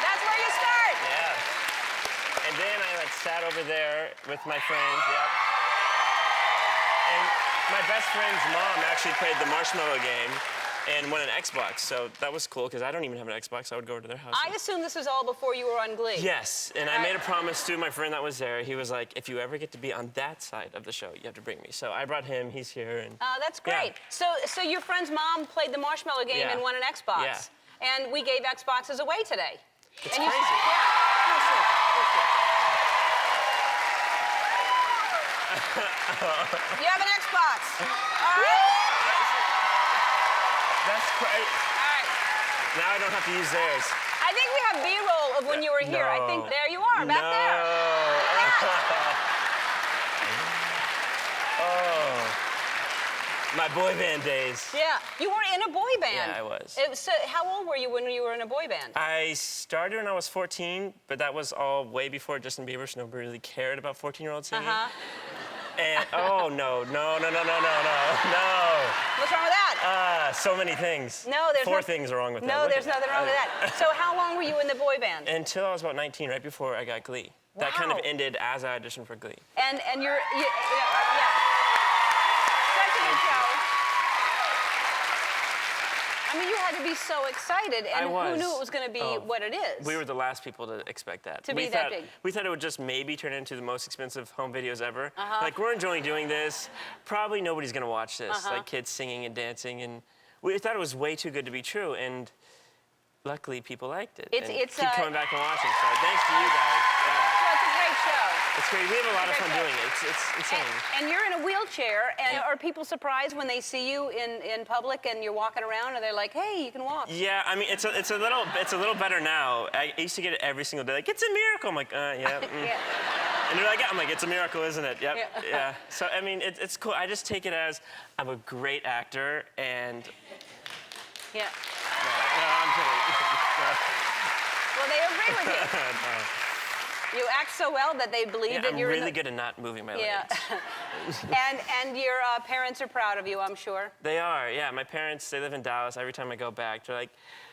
S1: That's where you start.
S10: Yeah. And then I sat over there with my friends. Yep. And my best friend's mom actually played the Marshmallow Game and won an Xbox, so that was cool because I don't even have an Xbox. I would go over to their house.
S1: I assume this was all before you were on Glee.
S10: Yes, and I made a promise to my friend that was there. He was like, if you ever get to be on that side of the show, you have to bring me. So I brought him, he's here. And
S1: That's great.
S10: Yeah.
S1: So your friend's mom played the Marshmallow Game
S10: Yeah.
S1: and won an Xbox.
S10: Yeah.
S1: And we gave Xboxes away today.
S10: It's
S1: And you-
S10: crazy.
S1: You have an Xbox. All right.
S10: That's great.
S1: All right.
S10: Now I don't have to use theirs.
S1: I think we have B-roll of when you were here. I think
S10: No.
S1: there you are, back there.
S10: Oh. My boy band days.
S1: Yeah. You were in a boy band.
S10: Yeah, I was.
S1: So how old were you when you were in a boy band?
S10: I started when I was 14, but that was all way before Justin Bieber, so nobody really cared about 14-year-old singing. And oh no.
S1: What's wrong with that?
S10: So many things.
S1: No, there's
S10: Four things are wrong with that.
S1: No,
S10: Look
S1: there's
S10: at
S1: nothing wrong with that. So how long were you in the boy band?
S10: Until I was about 19, right before I got Glee. That kind of
S1: Wow.
S10: ended as I auditioned for Glee.
S1: And you're such a good show. I mean, you had to be so excited, and
S10: I was.
S1: who knew it was going to be what it is?
S10: We were the last people to expect that.
S1: To be that big.
S10: We thought it would just maybe turn into the most expensive home videos ever. Like, we're enjoying doing this. Probably nobody's gonna watch this. Like, kids singing and dancing, and we thought it was way too good to be true, and luckily people liked it.
S1: It's-
S10: and
S1: it's,
S10: keep coming back and watching, so thanks to you guys. Yeah.
S1: Well, it's a great show.
S10: It's great. We have a lot of fun
S1: Great show.
S10: doing it. It's insane.
S1: And you're in a wheelchair, and
S10: Yeah.
S1: are people surprised when they see you in public and you're walking around, and they're like, hey, you can walk?
S10: Yeah, I mean, it's a little better now. I used to get it every single day. Like, it's a miracle. I'm like, yeah.
S1: Yeah.
S10: And they're like, yeah. I'm like, it's a miracle, isn't it? Yep.
S1: Yeah.
S10: Yeah. So I mean, it's cool. I just take it as I'm a great actor, and
S1: Yeah.
S10: no, I'm kidding.
S1: Well, they agree with you. You act so well that they believe
S10: Yeah,
S1: that
S10: I'm
S1: you're
S10: really
S1: in the...
S10: good at not moving my
S1: Yeah.
S10: legs.
S1: and your parents are proud of you, I'm sure.
S10: They are. Yeah, my parents. They live in Dallas. Every time I go back, they're like,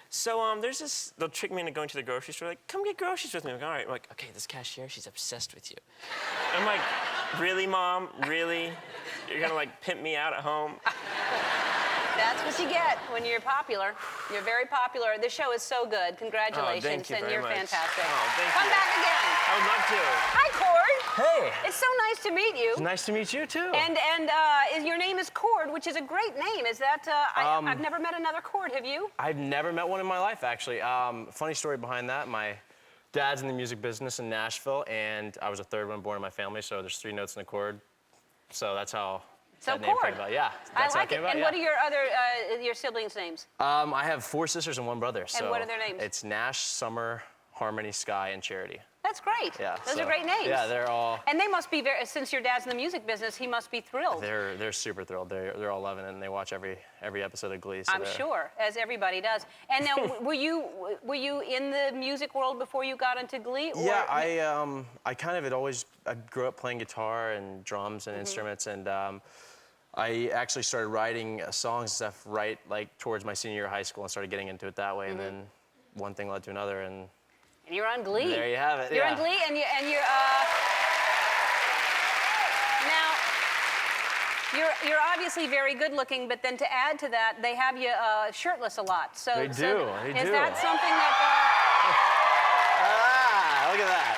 S10: so there's this. They'll trick me into going to the grocery store. Like, come get groceries with me. I'm like, all right. I'm like, okay, this cashier, she's obsessed with you. I'm like, really, Mom? Really? You're gonna like pimp me out at home?
S1: That's what you get when you're popular. You're very popular. The show is so good. Congratulations.
S10: thank you
S1: and
S10: very
S1: you're
S10: much.
S1: fantastic.
S10: Oh, thank
S1: Come
S10: you.
S1: back again.
S10: I would love to.
S1: Hi, Chord.
S10: Hey.
S1: It's so nice to meet you.
S10: Nice to meet you too.
S1: And your name is Chord, which is a great name. Is that, I've never met another Chord, have you?
S7: I've never met one in my life, actually. Funny story behind that. My dad's in the music business in Nashville, and I was the third one born in my family, so there's 3 notes in a chord. So that's how
S1: So
S7: that name
S1: Chord.
S7: came about. Yeah,
S1: I
S7: that's how
S1: like
S7: it
S1: it.
S7: came about,
S1: And
S7: yeah.
S1: what are your other, your siblings' names?
S7: I have 4 sisters and 1 brother. So
S1: what are their names?
S7: It's Nash, Summer, Harmony, Sky, and Charity.
S1: That's great.
S7: Yeah.
S1: Those
S7: so-
S1: are great names.
S7: Yeah, they're all.
S1: And they must be very, since your dad's in the music business, he must be thrilled.
S7: They're super thrilled. They're all loving it, and they watch every episode of Glee. So
S1: I'm sure, as everybody does. And now, were you in the music world before you got into Glee? Or
S7: Yeah, I kind of had always I grew up playing guitar and drums and instruments, and I actually started writing songs and stuff right like towards my senior year of high school and started getting into it that way, and then one thing led to another, and
S1: you're on Glee.
S7: there you have it.
S1: You're
S7: yeah.
S1: on Glee, and you're now. You're obviously very good looking, but then to add to that, they have you shirtless a lot. So
S7: They do, they
S1: is
S7: do.
S1: that something that?
S7: Ah, look at that.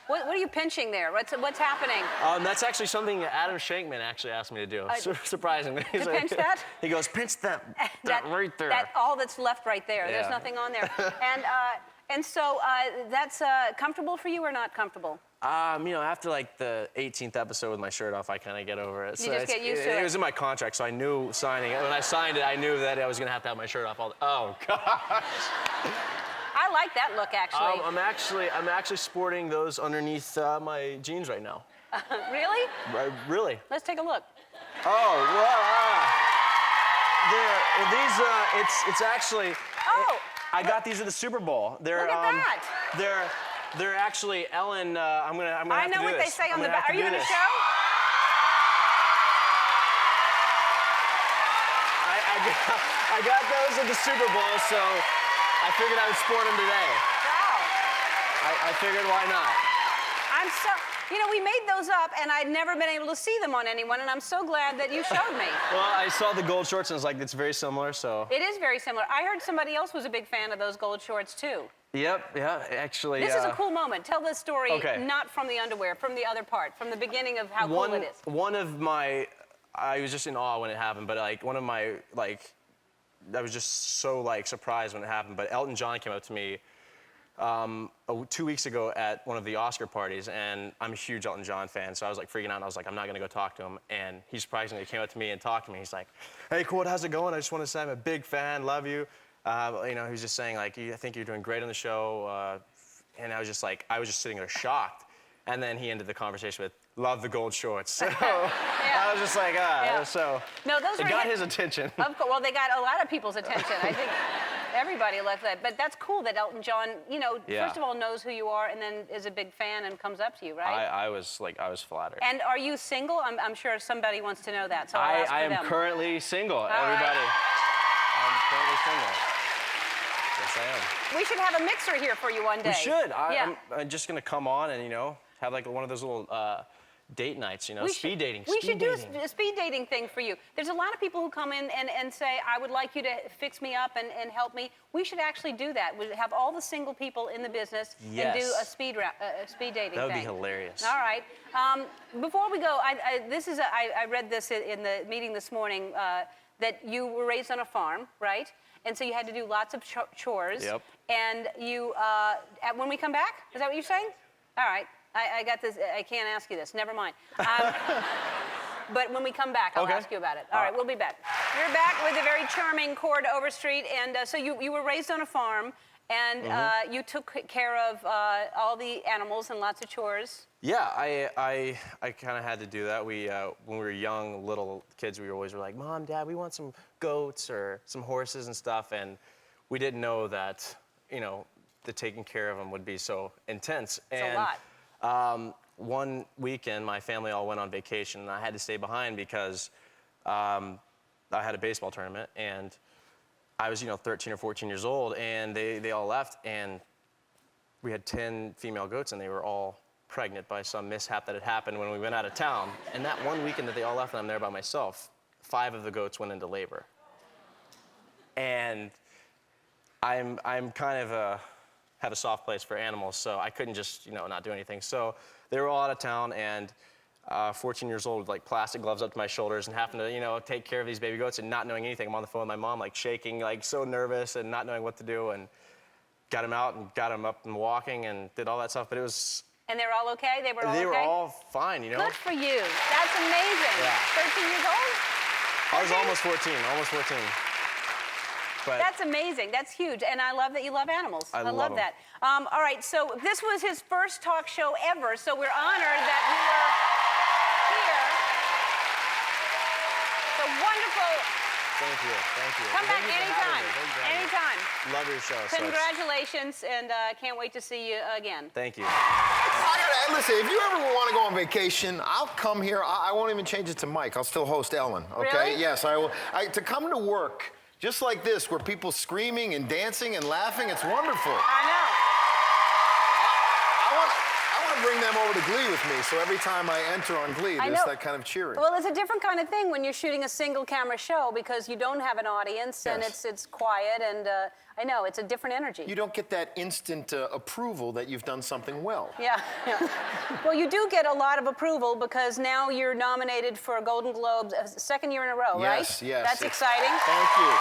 S1: What are you pinching there? What's happening?
S11: That's actually something Adam Shankman actually asked me to do, surprisingly.
S1: To pinch that?
S11: He goes, pinch that right there.
S1: All that's left right there.
S11: Yeah.
S1: There's nothing on there. And so that's comfortable for you or not comfortable?
S11: After like the 18th episode with my shirt off, I kind of get over it.
S1: You just get used to it.
S11: It was in my contract, so I knew signing it. When I signed it, I knew that I was gonna have to have my shirt off all the. Oh gosh.
S1: I like that look, actually.
S11: I'm actually sporting those underneath my jeans right now.
S1: Really?
S11: Really.
S1: Let's take a look.
S11: Oh, well, it's actually.
S1: Oh.
S11: I got these at the Super Bowl. They're,
S1: look at that.
S11: They're actually Ellen. I'm gonna have to do this.
S1: I know what they say on the back. Are you in the show?
S11: I got those at the Super Bowl, so I figured I would sport them today.
S1: Wow.
S11: I figured why not?
S1: We made those up, and I'd never been able to see them on anyone, and I'm so glad that you showed me.
S11: Well, I saw the gold shorts, and I was like, it's very similar, so.
S1: It is very similar. I heard somebody else was a big fan of those gold shorts, too.
S11: Yep, yeah, actually.
S1: This is a cool moment. Tell the story,
S11: Okay.
S1: not from the underwear, from the other part, from the beginning of how cool it is.
S11: One of my, I was just in awe when it happened, but like one of my, like, I was just so like surprised when it happened, but Elton John came up to me 2 weeks ago at one of the Oscar parties, and I'm a huge Elton John fan, so I was like freaking out, and I was like, I'm not gonna go talk to him, and he surprisingly came up to me and talked to me. He's like, hey, Chord, how's it going? I just want to say I'm a big fan, love you. He was just saying like, I think you're doing great on the show, and I was just sitting there shocked, and then he ended the conversation with, love the gold shorts. So I was just like, so
S1: no, those
S11: it got his attention.
S1: Of course, well, they got a lot of people's attention. I think everybody liked that. But that's cool that Elton John, first of all, knows who you are and then is a big fan and comes up to you, right?
S11: I was flattered.
S1: And are you single? I'm sure somebody wants to know that, so I'll ask
S11: I
S1: for them.
S11: am currently single,
S1: all
S11: everybody.
S1: Right.
S11: I'm currently single. Yes, I am.
S1: We should have a mixer here for you one day.
S11: We should. I'm just going to come on and, have like one of those little date nights, speed dating.
S1: We should do a speed dating thing for you. There's a lot of people who come in and say, I would like you to fix me up and help me. We should actually do that. We have all the single people in the business and do a speed dating thing.
S11: That would be hilarious.
S1: All right. Before we go, I read this in the meeting this morning that you were raised on a farm, right? And so you had to do lots of chores.
S11: Yep.
S1: And you, when we come back, is that what you're saying? All right. I got this. I can't ask you this. Never mind. But when we come back, I'll ask you about it. All right, we'll be back. We're back with the very charming Chord Overstreet. And so you were raised on a farm, and you took care of all the animals and lots of chores.
S11: Yeah, I kind of had to do that. When we were young, little kids, we always were like, Mom, Dad, we want some goats or some horses and stuff. And we didn't know that, the taking care of them would be so intense.
S1: It's a lot.
S11: One weekend, my family all went on vacation, and I had to stay behind because I had a baseball tournament, and I was, 13 or 14 years old, and they all left, and we had 10 female goats, and they were all pregnant by some mishap that had happened when we went out of town. And that one weekend that they all left, and I'm there by myself, 5 of the goats went into labor. And I'm kind of have a soft place for animals, so I couldn't just, not do anything. So they were all out of town, and 14 years old with like plastic gloves up to my shoulders and having to, take care of these baby goats and not knowing anything. I'm on the phone with my mom, like shaking, like so nervous and not knowing what to do, and got him out and got him up and walking and did all that stuff. But it was.
S1: And they're all okay? They were all okay?
S11: They were all fine,
S1: Good for you. That's amazing.
S11: Yeah.
S1: 13 years old?
S11: I was almost 14, almost 14. But
S1: that's amazing. That's huge. And I love that you love animals.
S11: I
S1: love that. All right, so this was his first talk show ever, so we're honored that you were here. So wonderful.
S11: Thank you.
S1: Come back anytime. Anytime.
S11: Love your show.
S1: Congratulations, and can't wait to see you again.
S11: Thank you.
S6: Listen, if you ever want to go on vacation, I'll come here. I won't even change it to Mike. I'll still host Ellen, okay?
S1: Really?
S6: Yes, I will. To come to work just like this, where people screaming and dancing and laughing, it's wonderful.
S1: I know.
S6: I want to to bring them over to Glee with me, so every time I enter on Glee, there's that kind of cheering.
S1: Well, it's a different kind of thing when you're shooting a single camera show because you don't have an audience and it's quiet and I know, it's a different energy.
S6: You don't get that instant approval that you've done something well.
S1: Yeah. Well, you do get a lot of approval because now you're nominated for a Golden Globe, second year in a row, right?
S6: Yes, yes.
S1: That's exciting.
S6: Thank you.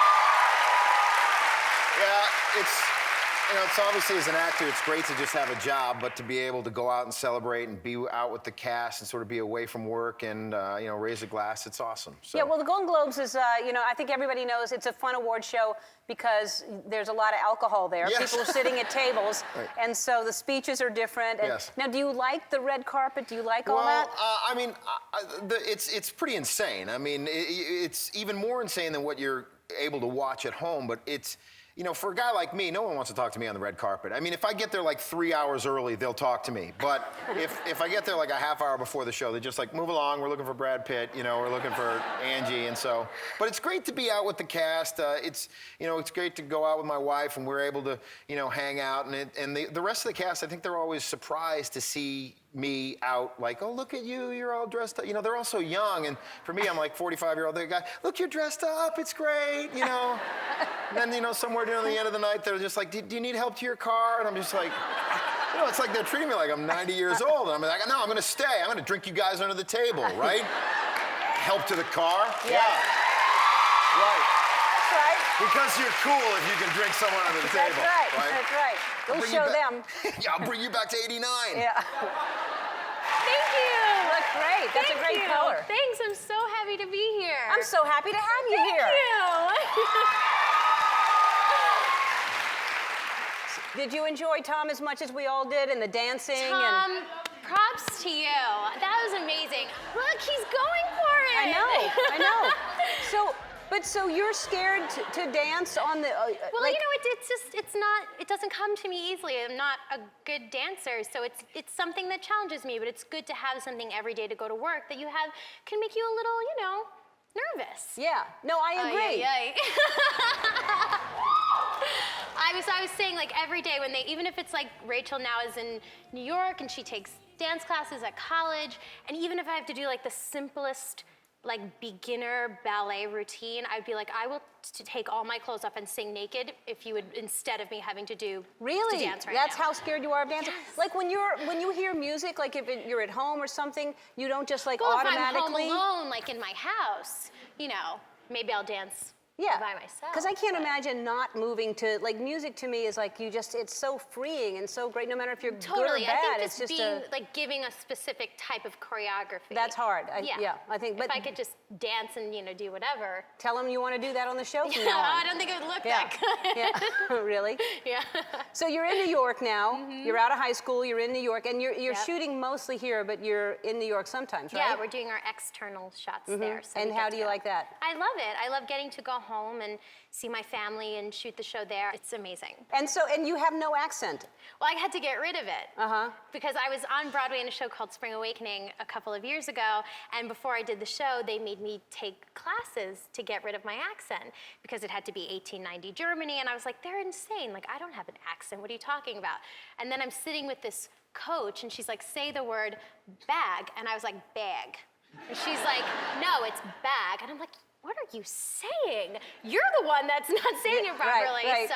S6: Yeah, it's obviously as an actor, it's great to just have a job, but to be able to go out and celebrate and be out with the cast and sort of be away from work and, raise a glass, it's awesome. So.
S1: Yeah, well, the Golden Globes is, I think everybody knows it's a fun award show because there's a lot of alcohol there.
S6: Yes.
S1: People are sitting at tables,
S6: Right.
S1: and so the speeches are different. And
S6: Yes.
S1: Now, do you like the red carpet? Do you like all that?
S6: It's pretty insane. I mean, it's even more insane than what you're able to watch at home, but it's, for a guy like me, no one wants to talk to me on the red carpet. I mean, if I get there like 3 hours early, they'll talk to me. But if I get there like a half hour before the show, they're just like, move along, we're looking for Brad Pitt, we're looking for Angie, and so. But it's great to be out with the cast. It's great to go out with my wife, and we're able to, hang out. And the rest of the cast, I think they're always surprised to see me out, like, oh, look at you, you're all dressed up. They're all so young, and for me, I'm like 45-year-old guy, look, you're dressed up, it's great, And then, somewhere near the end of the night, they're just like, do you need help to your car? And I'm just like, it's like they're treating me like I'm 90 years old. And I'm like, no, I'm gonna stay. I'm gonna drink you guys under the table, right? Help to the car? Yeah. Right.
S1: That's right.
S6: Because you're cool if you can drink someone under the table.
S1: That's right. That's right. We'll show them.
S6: Yeah, I'll bring you back to 89.
S1: Yeah.
S3: Thank you.
S1: Look great. That's a great color.
S3: Thanks. I'm so happy to be here.
S1: I'm so happy to have you here.
S3: Thank you.
S1: Did you enjoy Tom as much as we all did and the dancing?
S3: Tom, props to you. That was amazing. Look, he's going for it.
S1: I know. So you're scared to dance on the.
S3: Well, it doesn't come to me easily. I'm not a good dancer, so it's something that challenges me. But it's good to have something every day to go to work that can make you a little, nervous.
S1: Yeah. No, I agree.
S3: I was saying, like, every day even if it's like Rachel now is in New York and she takes dance classes at college, and even if I have to do like the simplest beginner ballet routine, I'd be like, I will take all my clothes off and sing naked if you would, instead of me having to dance right
S1: That's
S3: now.
S1: how scared you are of dancing?
S3: Yes.
S1: Like when you hear music, like if you're at home or something, you don't just
S3: If
S1: automatically.
S3: I'm home alone, like in my house, maybe I'll dance by myself.
S1: Because I can't imagine not moving to, music to me is like it's so freeing and so great, no matter if you're good or bad.
S3: I think
S1: it's just
S3: giving a specific type of choreography.
S1: That's hard. I think. But
S3: if I could just dance and do whatever.
S1: Tell them you want to do that on the show from
S3: No,
S1: now on.
S3: I don't think it would look that good.
S1: Yeah. Really?
S3: Yeah.
S1: So you're in New York now. You're out of high school. You're in New York, and you're shooting mostly here, but you're in New York sometimes, right?
S3: Yeah, we're doing our external shots there. So
S1: and how do you like that?
S3: I love it. I love getting to go home and see my family and shoot the show there. It's amazing.
S1: And you have no accent.
S3: Well, I had to get rid of it. Because I was on Broadway in a show called Spring Awakening a couple of years ago, and before I did the show, they made me take classes to get rid of my accent because it had to be 1890 Germany, and I was like, they're insane. Like, I don't have an accent. What are you talking about? And then I'm sitting with this coach, and she's like, say the word bag, and I was like, bag. And she's like, no, it's bag. And I'm like, what are you saying? You're the one that's not saying it properly.
S1: Right.
S3: So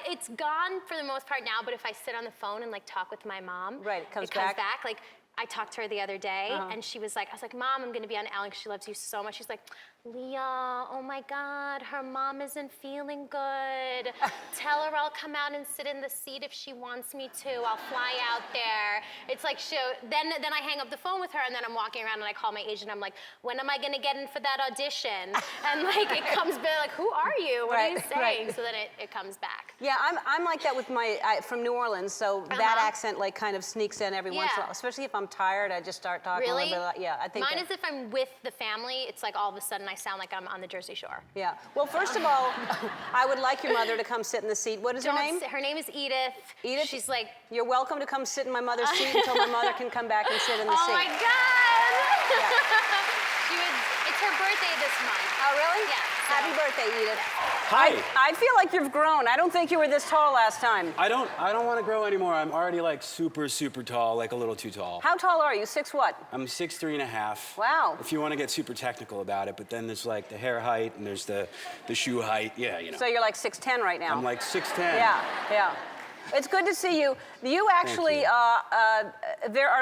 S3: it's gone for the most part now, but if I sit on the phone and talk with my mom,
S1: it comes
S3: back. Like, I talked to her the other day, and she was like, I was like, Mom, I'm gonna be on Ellen because she loves you so much. She's like, Lea, oh my God, her mom isn't feeling good. Tell her I'll come out and sit in the seat if she wants me to. I'll fly out there. It's like, then I hang up the phone with her, and then I'm walking around and I call my agent. I'm like, when am I gonna get in for that audition? And it comes back, who are you? What are you saying? So then it comes back.
S1: Yeah, I'm like that with from New Orleans, so that accent kind of sneaks in every once in a while. Especially if I'm tired, I just start talking a little bit. I think.
S3: Mine is if I'm with the family, it's like all of a sudden I sound like I'm on the Jersey Shore.
S1: Yeah. Well, first of all, I would like your mother to come sit in the seat. What is her name?
S3: Her name is Edith.
S1: Edith?
S3: She's like...
S1: You're welcome to come sit in my mother's seat until my mother can come back and sit in the seat.
S3: Oh, my God! It's her birthday this month.
S1: Oh, really?
S3: Yeah.
S1: Happy birthday, Edith.
S4: Hi.
S1: I feel like you've grown. I don't think you were this tall last time.
S4: I don't want to grow anymore. I'm already like super tall, like a little too tall.
S1: How tall are you? 6 what?
S4: I'm 6'3.5".
S1: Wow.
S4: If you want to get super technical about it, but then there's like the hair height and there's the shoe height. Yeah, you know.
S1: So you're like 6'10" right now.
S4: I'm like 6'10".
S1: Yeah. It's good to see you. You actually are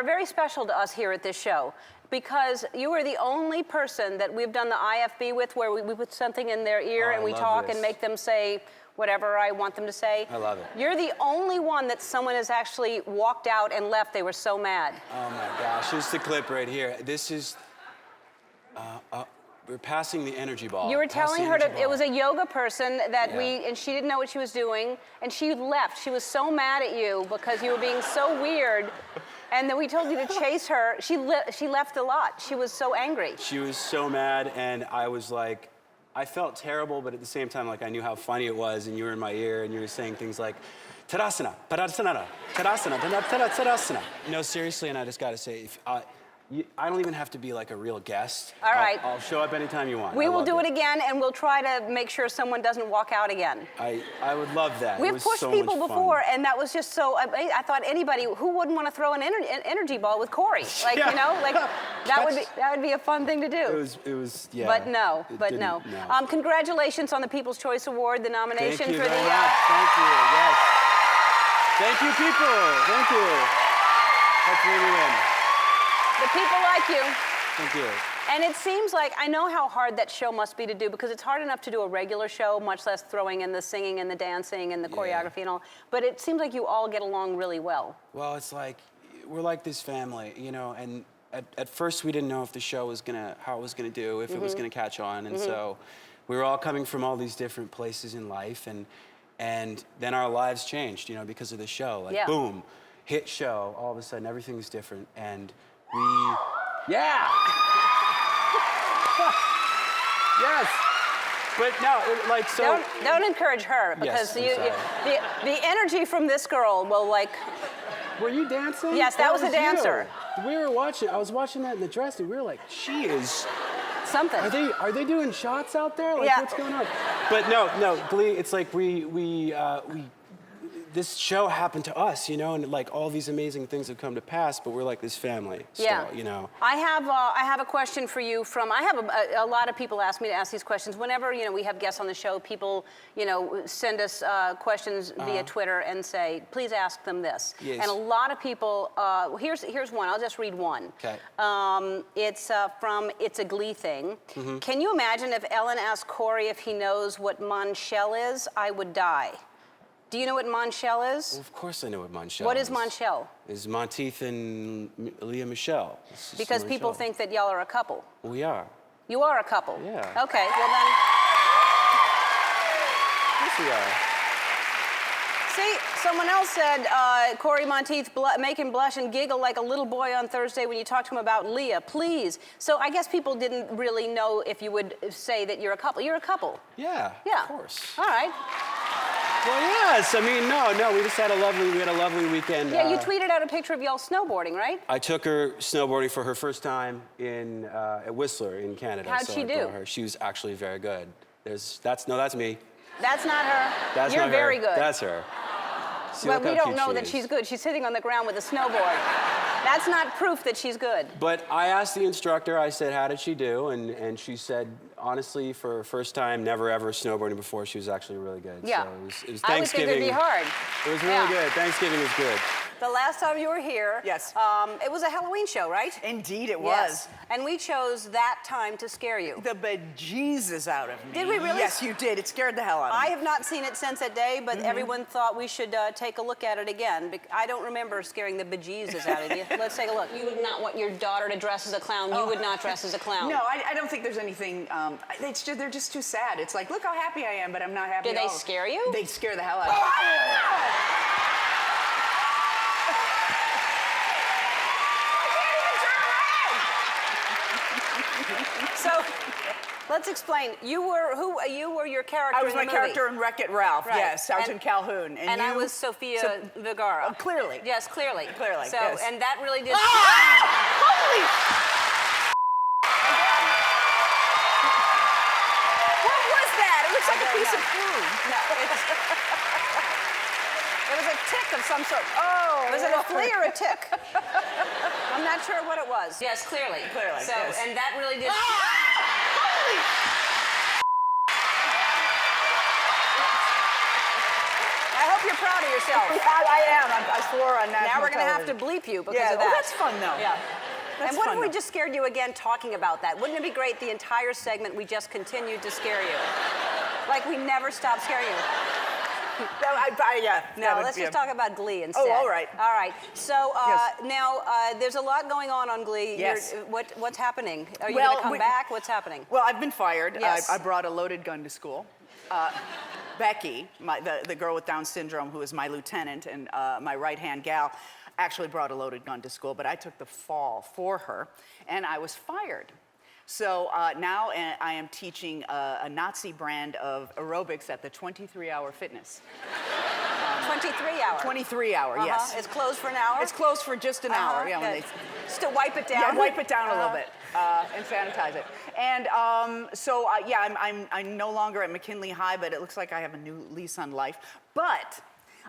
S1: very special to us here at this show because you are the only person that we've done the IFB with where we put something in their ear
S4: Oh,
S1: and
S4: I
S1: we
S4: love
S1: talk
S4: this.
S1: and make them say whatever I want them to say.
S4: I love it.
S1: You're the only one that someone has actually walked out and left. They were so mad.
S4: Oh my gosh, here's the clip right here. This is, we're passing the energy ball.
S1: You were
S4: Pass the
S1: telling her
S4: energy
S1: it
S4: ball.
S1: was a yoga person that
S4: Yeah.
S1: and she didn't know what she was doing, and she left. She was so mad at you because you were being so weird, and then we told you to chase her. She left a lot. She was so angry.
S4: She was so mad, and I was like, I felt terrible, but at the same time, like I knew how funny it was, and you were in my ear, and you were saying things like, Tadasana, Padasana, Tadasana, Tadasana. No, seriously, and I just gotta say, I don't even have to be like a real guest.
S1: All right.
S4: I'll show up anytime you want.
S1: We
S4: I
S1: will
S4: love
S1: do it again, and we'll try to make sure someone doesn't walk out again.
S4: I would love that. It
S1: We've
S4: was
S1: pushed
S4: so
S1: people
S4: much fun.
S1: before, and that was just so. I thought anybody who wouldn't want to throw an energy ball with Cory, like
S4: Yeah.
S1: you know, like that would be a fun thing to do.
S4: It was, yeah.
S1: But no,
S4: it
S1: but
S4: didn't-
S1: no. Congratulations on the People's Choice Award, the nomination
S4: Thank you
S1: for
S4: very
S1: the.
S4: much. Thank you. Yes. Thank you, people. Thank you. Let's bring it in.
S1: The people like you.
S4: Thank you.
S1: And it seems like, I know how hard that show must be to do because it's hard enough to do a regular show, much less throwing in the singing and the dancing and the choreography and all. But it seems like you all get along really well.
S4: Well, it's like, we're like this family, you know, and at first we didn't know if the show was how it was gonna do, if it was gonna catch on. And so we were all coming from all these different places in life and then our lives changed, you know, because of the show. Like, boom, hit show, all of a sudden everything's different. And yeah! Yes! But no, like, so...
S1: Don't encourage her because the energy from this girl will like...
S4: Were you dancing?
S1: Yes, that was a dancer.
S4: We were watching, I was watching that in the dressing, we were like, she is...
S1: Something.
S4: Are they doing shots out there? Like, what's going on? But no, Glee, it's like this show happened to us, you know, and like all these amazing things have come to pass, but we're like this family still, you know.
S1: I have a question for you from, I have a lot of people ask me to ask these questions. Whenever, you know, we have guests on the show, people, you know, send us questions via Twitter and say, please ask them this.
S4: Yes.
S1: And a lot of people, here's one, I'll just read one.
S4: Okay.
S1: It's from It's a Glee Thing. Can you imagine if Ellen asked Cory if he knows what Monchel is? I would die. Do you know what Monchel is?
S4: Well, of course I know what Monchel is.
S1: What is Monchel?
S4: Is Monteith and Lea Michele.
S1: Because people think that y'all are a couple.
S4: We are.
S1: You are a couple?
S4: Yeah.
S1: Okay, well then...
S4: Yes, we are.
S1: See, someone else said, Cory Monteith make him blush and giggle like a little boy on Thursday when you talk to him about Lea, please. So I guess people didn't really know if you would say that you're a couple. You're a couple.
S4: Yeah,
S1: Yeah.
S4: of course.
S1: All right.
S4: Well, yes. I mean, no. We just had a lovely weekend.
S1: Yeah, you tweeted out a picture of y'all snowboarding, right?
S4: I took her snowboarding for her first time at Whistler in Canada.
S1: How'd she do?
S4: She was actually very good. That's me.
S1: That's not her.
S4: That's
S1: You're
S4: not her.
S1: very good.
S4: That's her. See,
S1: But
S4: look
S1: we
S4: how
S1: don't
S4: cute
S1: know
S4: she
S1: that
S4: is.
S1: she's good. She's sitting on the ground with a snowboard. That's not proof that she's good.
S4: But I asked the instructor, I said, how did she do? And she said, honestly, for her first time, never ever snowboarding before, she was actually really good.
S1: Yeah.
S4: So it was
S1: I would think
S4: Thanksgiving.
S1: it'd be hard.
S4: It was really good. Thanksgiving was good.
S1: The last time you were here,
S5: Yes.
S1: It was a Halloween show, right?
S5: Indeed it
S1: Yes.
S5: was.
S1: And we chose that time to scare you.
S5: The bejesus out of me.
S1: Did we really?
S5: Yes, you did. It scared the hell out of
S1: I
S5: me.
S1: have not seen it since that day, but everyone thought we should take a look at it again. I don't remember scaring the bejesus out of you. Let's take a look. You would not want your daughter to dress as a clown. You would not dress as a clown.
S5: No, I don't think there's anything. They're just too sad. It's like, look how happy I am, but I'm not happy
S1: Did
S5: at
S1: they
S5: all.
S1: scare you?
S5: They scare the hell out of me.
S1: So, let's explain. You were your character
S5: I was
S1: in
S5: my
S1: the movie.
S5: character in Wreck-It Ralph.
S1: Right.
S5: Yes, Sergeant
S1: And-
S5: Calhoun.
S1: And I was Sophia Vergara.
S5: Oh, clearly.
S1: Yes, clearly.
S5: Clearly,
S1: So,
S5: yes.
S1: and that really did...
S5: Holy! No, it was a tick of some sort. Oh.
S1: Was it a flea or a tick? I'm not sure what it was. Yes, clearly.
S5: Clearly,
S1: So,
S5: yes.
S1: and that really did. I hope you're proud of yourself.
S5: I am. I swore on national
S1: Now we're going to have to
S5: television.
S1: bleep you because
S5: Yeah,
S1: of that.
S5: well, that's fun, though.
S1: Yeah.
S5: That's
S1: And what
S5: fun,
S1: if we
S5: though.
S1: just scared you again talking about that? Wouldn't it be great the entire segment we just continued to scare you? Like we never stopped scaring you.
S5: Yeah.
S1: No, let's just talk about Glee instead.
S5: Oh, all right.
S1: All right. So
S5: Yes.
S1: now there's a lot going on Glee.
S5: Yes.
S1: What's happening? Are you
S5: Well,
S1: going to come back? What's happening?
S5: Well, I've been fired.
S1: Yes.
S5: I brought a loaded gun to school. Becky, the girl with Down syndrome, who is my lieutenant and my right-hand gal, actually brought a loaded gun to school, but I took the fall for her, and I was fired. So now I am teaching a Nazi brand of aerobics at the 23-hour fitness.
S1: 23 hour.
S5: 23 hour, yes.
S1: It's closed for an hour?
S5: It's closed for just an hour. Yeah, when
S1: good.
S5: they
S1: Just to wipe it down?
S5: Yeah, wipe it down a little bit and sanitize it. And so, yeah, I'm no longer at McKinley High, but it looks like I have a new lease on life. But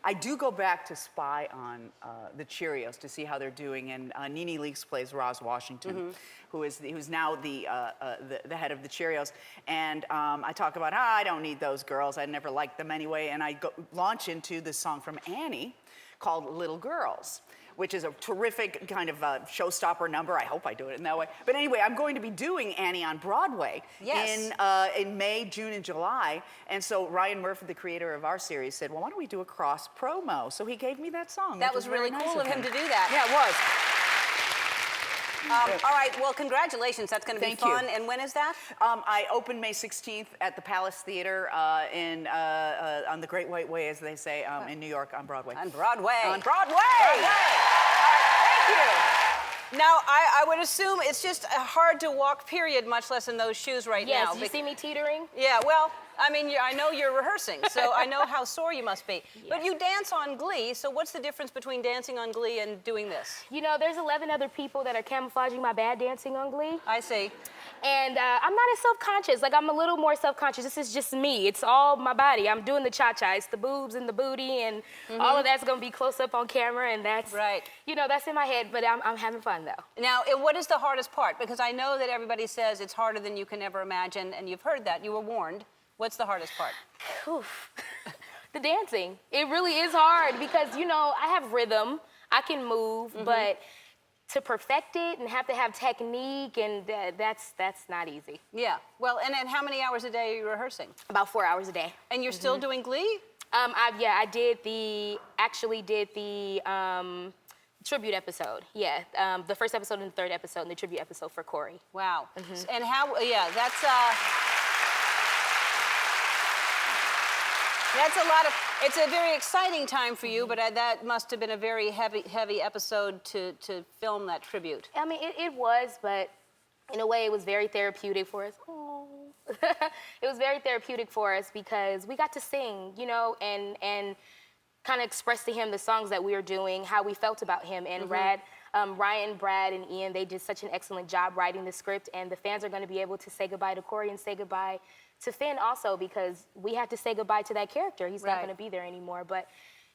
S5: I do go back to spy on the Cheerios to see how they're doing. And Nene Leakes plays Roz Washington, who's now the head of the Cheerios. And I talk about how I don't need those girls. I never liked them anyway. And I launch into this song from Annie called Little Girls, which is a terrific kind of showstopper number. I hope I do it in that way. But anyway, I'm going to be doing Annie on Broadway in May, June, and July. And so Ryan Murphy, the creator of our series, said, well, why don't we do a cross promo? So he gave me that song.
S1: That
S5: which
S1: was really
S5: very
S1: cool
S5: nice
S1: of him to do that.
S5: Yeah, it was.
S1: All right, well, congratulations. That's going to be
S5: Thank you.
S1: fun. And when is that?
S5: I open May 16th at the Palace Theater on the Great White Way, as they say, in New York on Broadway.
S1: On Broadway.
S5: On Broadway!
S1: Broadway. Thank you. Now, I would assume it's just hard to walk, period, much less in those shoes right now.
S3: Yes, you see me teetering?
S1: Yeah, well, I mean, I know you're rehearsing, so I know how sore you must be. Yes. But you dance on Glee, so what's the difference between dancing on Glee and doing this?
S3: You know, there's 11 other people that are camouflaging my bad dancing on Glee.
S1: I see.
S3: And I'm not as self-conscious. Like, I'm a little more self-conscious. This is just me. It's all my body. I'm doing the cha-cha. It's the boobs and the booty, and all of that's going to be close up on camera, and that's,
S1: right.
S3: You know, that's in my head, but I'm having fun, though.
S1: Now, what is the hardest part? Because I know that everybody says it's harder than you can ever imagine, and you've heard that. You were warned. What's the hardest part?
S3: Oof. The dancing. It really is hard because, you know, I have rhythm. I can move, but to perfect it and have to have technique, and that's not easy.
S1: Yeah. Well, and how many hours a day are you rehearsing?
S3: About 4 hours a day.
S1: And you're still doing Glee?
S3: I actually did the tribute episode. Yeah, the first episode and the third episode and the tribute episode for Cory.
S1: Wow. And how, that's a lot of, it's a very exciting time for you, but that must have been a very heavy episode to film that tribute.
S3: I mean, it was, but in a way it was very therapeutic for us. Oh. It was very therapeutic for us because we got to sing, you know, and kind of express to him the songs that we were doing, how we felt about him. And Ryan, Brad, and Ian, they did such an excellent job writing the script, and the fans are going to be able to say goodbye to Cory and say goodbye to Finn also, because we had to say goodbye to that character. He's not going to be there anymore. But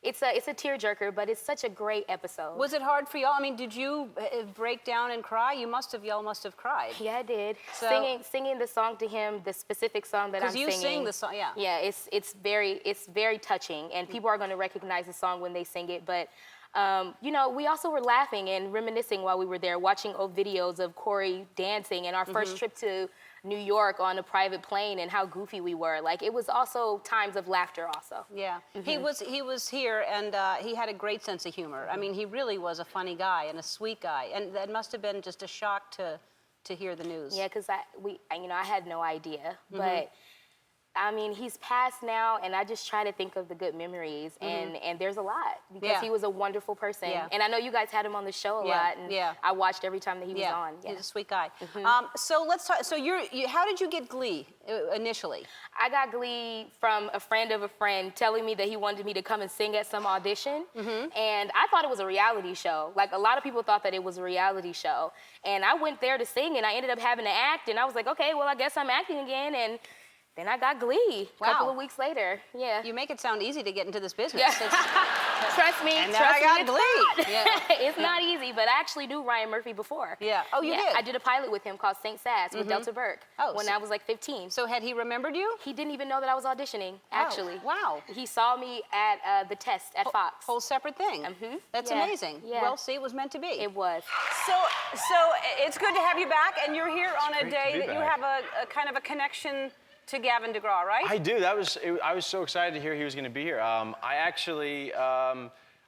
S3: it's a tearjerker, but it's such a great episode.
S1: Was it hard for y'all? I mean, did you break down and cry? Y'all must have cried.
S3: Yeah, I did.
S1: So,
S3: singing the song to him, the specific song that I'm singing.
S1: Because you sing the song, yeah.
S3: Yeah, it's very touching, and people are going to recognize the song when they sing it. But you know, we also were laughing and reminiscing while we were there, watching old videos of Cory dancing and our first trip to New York on a private plane and how goofy we were. Like, it was also times of laughter also.
S1: Yeah, he was here, and he had a great sense of humor. I mean, he really was a funny guy and a sweet guy, and that must have been just a shock to hear the news.
S3: Yeah, because I had no idea, but I mean, he's passed now, and I just try to think of the good memories, and there's a lot, because he was a wonderful person.
S1: Yeah.
S3: And I know you guys had him on the show a lot, and I watched every time that he was on. Yeah,
S1: he's a sweet guy. So let's talk, so how did you get Glee initially?
S3: I got Glee from a friend of a friend telling me that he wanted me to come and sing at some audition, and I thought it was a reality show. Like, a lot of people thought that it was a reality show, and I went there to sing, and I ended up having to act, and I was like, okay, well, I guess I'm acting again, and
S12: Then I got Glee a couple
S1: Wow.
S12: of weeks later. Yeah.
S1: You make it sound easy to get into this business.
S12: Yeah.
S1: It's-
S12: Trust me,
S1: And then I got
S12: it's
S1: Glee.
S12: not.
S1: Yeah.
S12: It's not easy, but I actually knew Ryan Murphy before.
S1: Yeah. Oh, you did?
S12: I did a pilot with him called St. Sass with Delta Burke
S1: Oh,
S12: when
S1: so-
S12: I was like 15.
S1: So had he remembered you?
S12: He didn't even know that I was auditioning, actually.
S1: wow.
S12: He saw me at the test at Fox.
S1: Whole separate thing. That's
S12: Yeah.
S1: amazing.
S12: Yeah.
S1: Well, see, it was meant to be.
S12: It was.
S1: So it's good to have you back, and you're here on a
S11: great to
S1: day
S11: be
S1: that you
S11: back.
S1: have a kind of a connection to Gavin DeGraw, right?
S11: I do. I was so excited to hear he was going to be here. I actually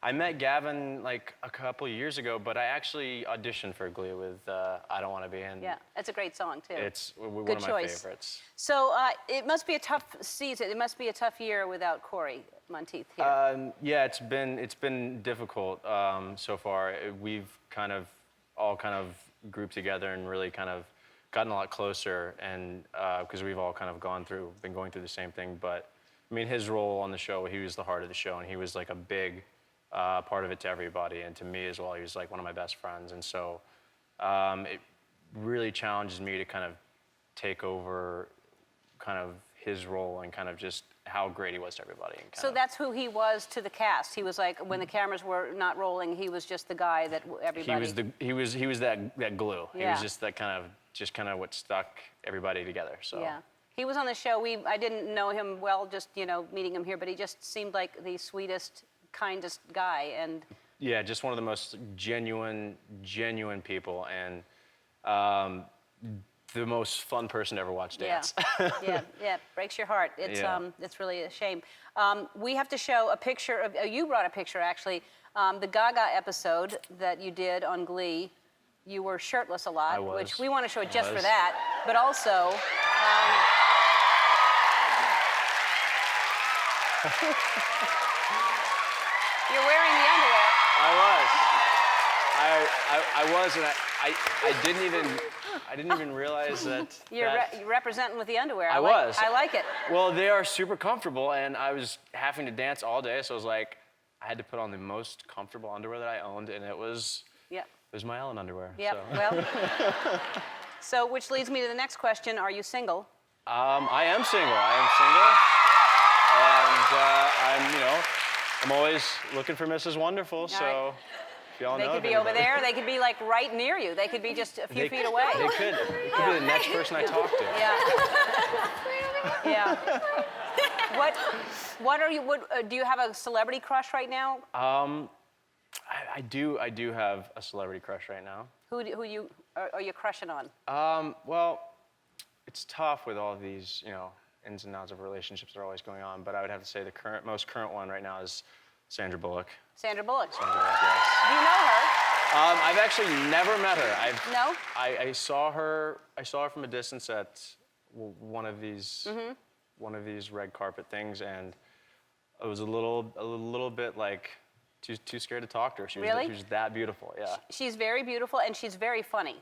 S11: I met Gavin like a couple of years ago, but I actually auditioned for Glee with I Don't Want to Be In.
S1: Yeah, that's a great song too.
S11: It's one
S1: Good
S11: of my
S1: choice.
S11: favorites.
S1: So it must be a tough season. It must be a tough year without Cory Monteith here.
S11: Yeah, it's been difficult so far. We've all grouped together and really kind of gotten a lot closer, and because we've all been going through the same thing. But I mean, his role on the show, he was the heart of the show, and he was like a big part of it to everybody, and to me as well. He was like one of my best friends, and so it really challenges me to kind of take over kind of his role and kind of just how great he was to everybody. And
S1: So that's who he was to the cast. He was like, when the cameras were not rolling, he was just the guy that everybody.
S11: he was that glue. He
S1: Yeah.
S11: was just that kind of what stuck everybody together. So
S1: Yeah. He was on the show. I didn't know him well, just meeting him here, but he just seemed like the sweetest, kindest guy. And
S11: yeah, just one of the most genuine people, and the most fun person to ever watch dance.
S1: yeah, breaks your heart. It's really a shame. We have to show a picture of. You brought a picture actually. The Gaga episode that you did on Glee. You were shirtless a lot,
S11: I was.
S1: which we want to show it just for
S11: was.
S1: that, but also. You're wearing the underwear.
S11: I was, and I didn't even realize that.
S1: You're representing with the underwear.
S11: I was.
S1: I like it.
S11: Well, they are super comfortable, and I was having to dance all day, so I was like, I had to put on the most comfortable underwear that I owned, and it was my Ellen underwear.
S1: Yep.
S11: So.
S1: Well. So, which leads me to the next question: are you single?
S11: I am single. And I'm always looking for Mrs. Wonderful. So,
S1: right.
S11: if y'all
S1: They
S11: know
S1: could
S11: of
S1: be over
S11: anybody.
S1: there. They could be like right near you. They could be just a few feet away.
S11: They could. It could be the next person I talk to.
S1: Yeah. Yeah. What do you have a celebrity crush right now?
S11: I do have a celebrity crush right now.
S1: Who are you crushing on?
S11: Well, it's tough with all these, ins and outs of relationships that are always going on, but I would have to say the most current one right now is Sandra Bullock.
S1: Sandra Bullock.
S11: Sandra Bullock, yes.
S1: Do you know her?
S11: I've actually never met her.
S1: No?
S11: I saw her from a distance at one of these red carpet things, and I was a little bit like too scared to talk to her. She was that beautiful. Yeah.
S1: She's very beautiful and she's very funny.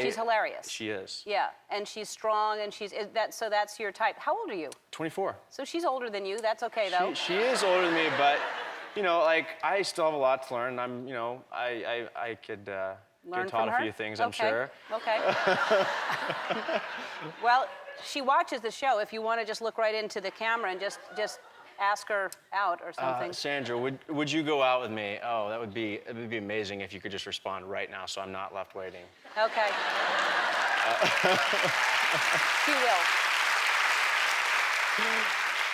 S1: She's hilarious.
S11: She is.
S1: Yeah, and she's strong, and so that's your type. How old are you?
S11: 24.
S1: So she's older than you. That's okay though.
S11: She is older than me, but I still have a lot to learn. I could get taught a few things, I'm sure.
S1: Okay. Well, she watches the show. If you want to just look right into the camera and just ask her out or something.
S11: Sandra, would you go out with me? Oh, it would be amazing if you could just respond right now, so I'm not left waiting.
S1: Okay. She will.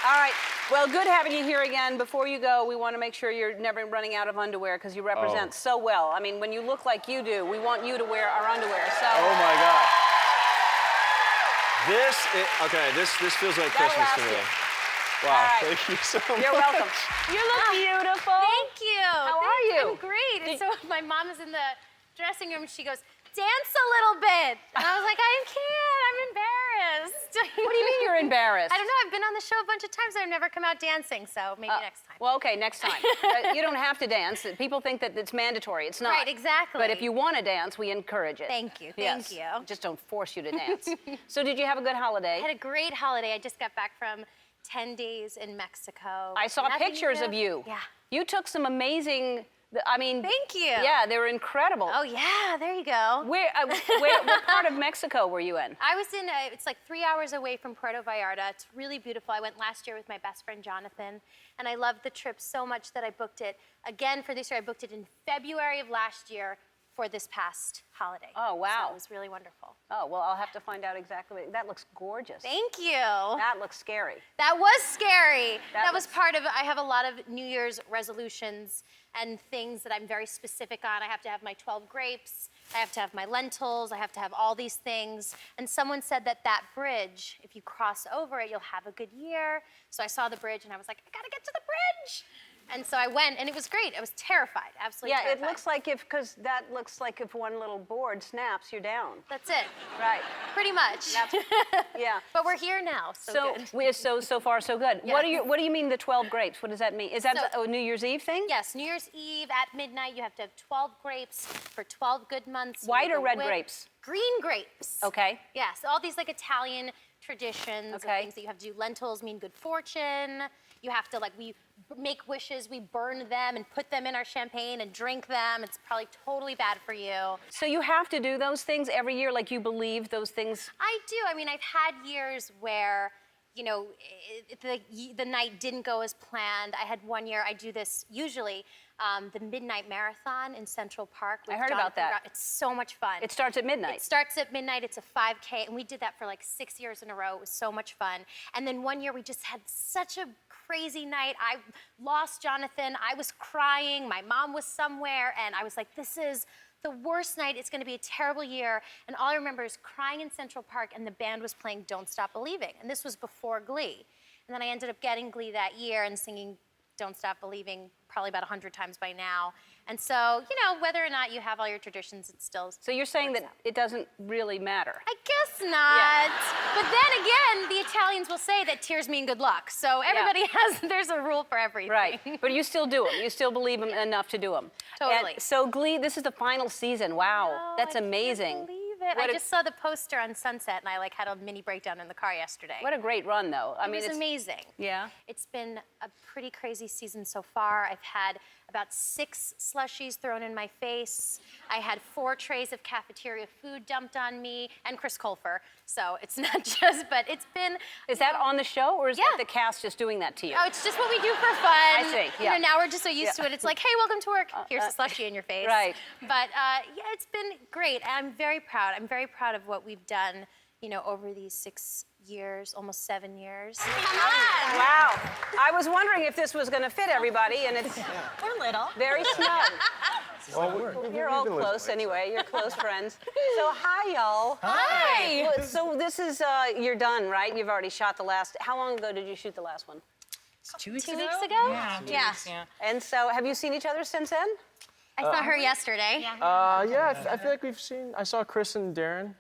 S1: All right. Well, good having you here again. Before you go, we want to make sure you're never running out of underwear because you represent so well. I mean, when you look like you do, we want you to wear our underwear. So.
S11: Oh my God. This feels like Christmas to me. Wow,
S1: right.
S11: Thank you so much.
S1: You're welcome. You look beautiful.
S3: Thank you.
S1: How are you?
S3: I'm great. And so my mom is in the dressing room and she goes, dance a little bit. And I was like, I can't. I'm embarrassed.
S1: What do you mean you're embarrassed?
S3: I don't know. I've been on the show a bunch of times. I've never come out dancing, so maybe next time.
S1: Well, okay, next time. You don't have to dance. People think that it's mandatory. It's not.
S3: Right, exactly.
S1: But if you want to dance, we encourage it.
S3: Thank you.
S1: Yes.
S3: Thank you.
S1: Just don't force you to dance. So did you have a good holiday?
S3: I had a great holiday. I just got back from 10 days in Mexico.
S1: I saw
S3: Nothing
S1: pictures
S3: new.
S1: of you.
S3: Yeah.
S1: You took some amazing I mean,
S3: Thank you.
S1: Yeah, they were incredible.
S3: Oh yeah, there you go.
S1: What part of Mexico were you in?
S3: I was in, it's like 3 hours away from Puerto Vallarta. It's really beautiful. I went last year with my best friend, Jonathan, and I loved the trip so much that I booked it again for this year. I booked it in February of last year for this past holiday.
S1: Oh, wow.
S3: So it was really wonderful.
S1: Oh, well, I'll have to find out exactly. That looks gorgeous.
S3: Thank you.
S1: That looks scary.
S3: That was scary. That was
S1: looks-
S3: part of, I have a lot of New Year's resolutions and things that I'm very specific on. I have to have my 12 grapes, I have to have my lentils, I have to have all these things. And someone said that that bridge, if you cross over it, you'll have a good year. So I saw the bridge and I was like, I gotta get to the bridge. And so I went, and it was great. I was terrified, absolutely
S1: Yeah,
S3: terrified.
S1: it looks like because that looks like if one little board snaps, you're down.
S3: That's it.
S1: Right.
S3: Pretty much.
S1: Yeah.
S3: But we're here now, so good.
S1: So far so good.
S3: Yeah.
S1: What do you mean the 12 grapes? What does that mean? Is that
S3: So-
S1: a New Year's Eve thing?
S3: Yes, New Year's Eve at midnight, you have to have 12 grapes for 12 good months. You
S1: White
S3: make
S1: or
S3: a
S1: red
S3: whip.
S1: grapes?
S3: Green grapes.
S1: Okay.
S3: Yeah, so all these like Italian traditions
S1: Okay.
S3: and things that you have to do. Lentils mean good fortune. You have to we make wishes, we burn them and put them in our champagne and drink them. It's probably totally bad for you.
S1: So you have to do those things every year, like you believe those things?
S3: I do. I mean, I've had years where, you know, the night didn't go as planned. I had one year, I do this usually, the Midnight Marathon in Central Park.
S1: I heard about that.
S3: It's so much fun.
S1: It starts at midnight.
S3: It starts at midnight. It's a 5K, and we did that for like 6 years in a row. It was so much fun. And then one year we just had such a crazy night. I lost Jonathan. I was crying. My mom was somewhere, and I was like, this is the worst night. It's going to be a terrible year. And all I remember is crying in Central Park, and the band was playing Don't Stop Believing. And this was before Glee. And then I ended up getting Glee that year and singing Don't Stop Believing probably about 100 times by now. And so, you know, whether or not you have all your traditions, it's still.
S1: So you're saying that it doesn't really matter?
S3: I guess not. But then again, the Italians will say that tears mean good luck. So everybody there's a rule for everything.
S1: Right, but you still do them. You still believe them enough to do them.
S3: Totally.
S1: And so Glee, this is the final season. Wow,
S3: No,
S1: that's
S3: I
S1: amazing.
S3: Can't believe it. I just saw the poster on Sunset, and I had a mini breakdown in the car yesterday.
S1: What a great run, though. I mean,
S3: it was
S1: it's
S3: amazing.
S1: Yeah.
S3: It's been a pretty crazy season so far. I've had about 6 slushies thrown in my face. I had 4 trays of cafeteria food dumped on me, and Chris Colfer. So it's not just, but it's been.
S1: Is that on the show, or is that the cast just doing that to you?
S3: Oh, it's just what we do for fun.
S1: I see,
S3: You know, now we're just so used to it. It's like, hey, welcome to work. Here's a slushie in your face.
S1: Right.
S3: But yeah, it's been great. I'm very proud. I'm very proud of what we've done, you know, over these 6 years, almost 7 years.
S1: Come on! Wow. I was wondering if this was going to fit everybody, and it's
S8: We're little.
S1: very snug.
S11: Well,
S1: You're all close anyway. You're close friends. So hi, y'all.
S3: Hi.
S1: Well, so this is you're done, right? You've already shot the last. How long ago did you shoot the last one?
S8: 2 weeks
S3: 2
S8: ago?
S3: weeks ago?
S8: Yeah.
S1: And so, have you seen each other since then?
S3: I saw her yesterday.
S11: Yeah, I feel like I saw Chris and Darren.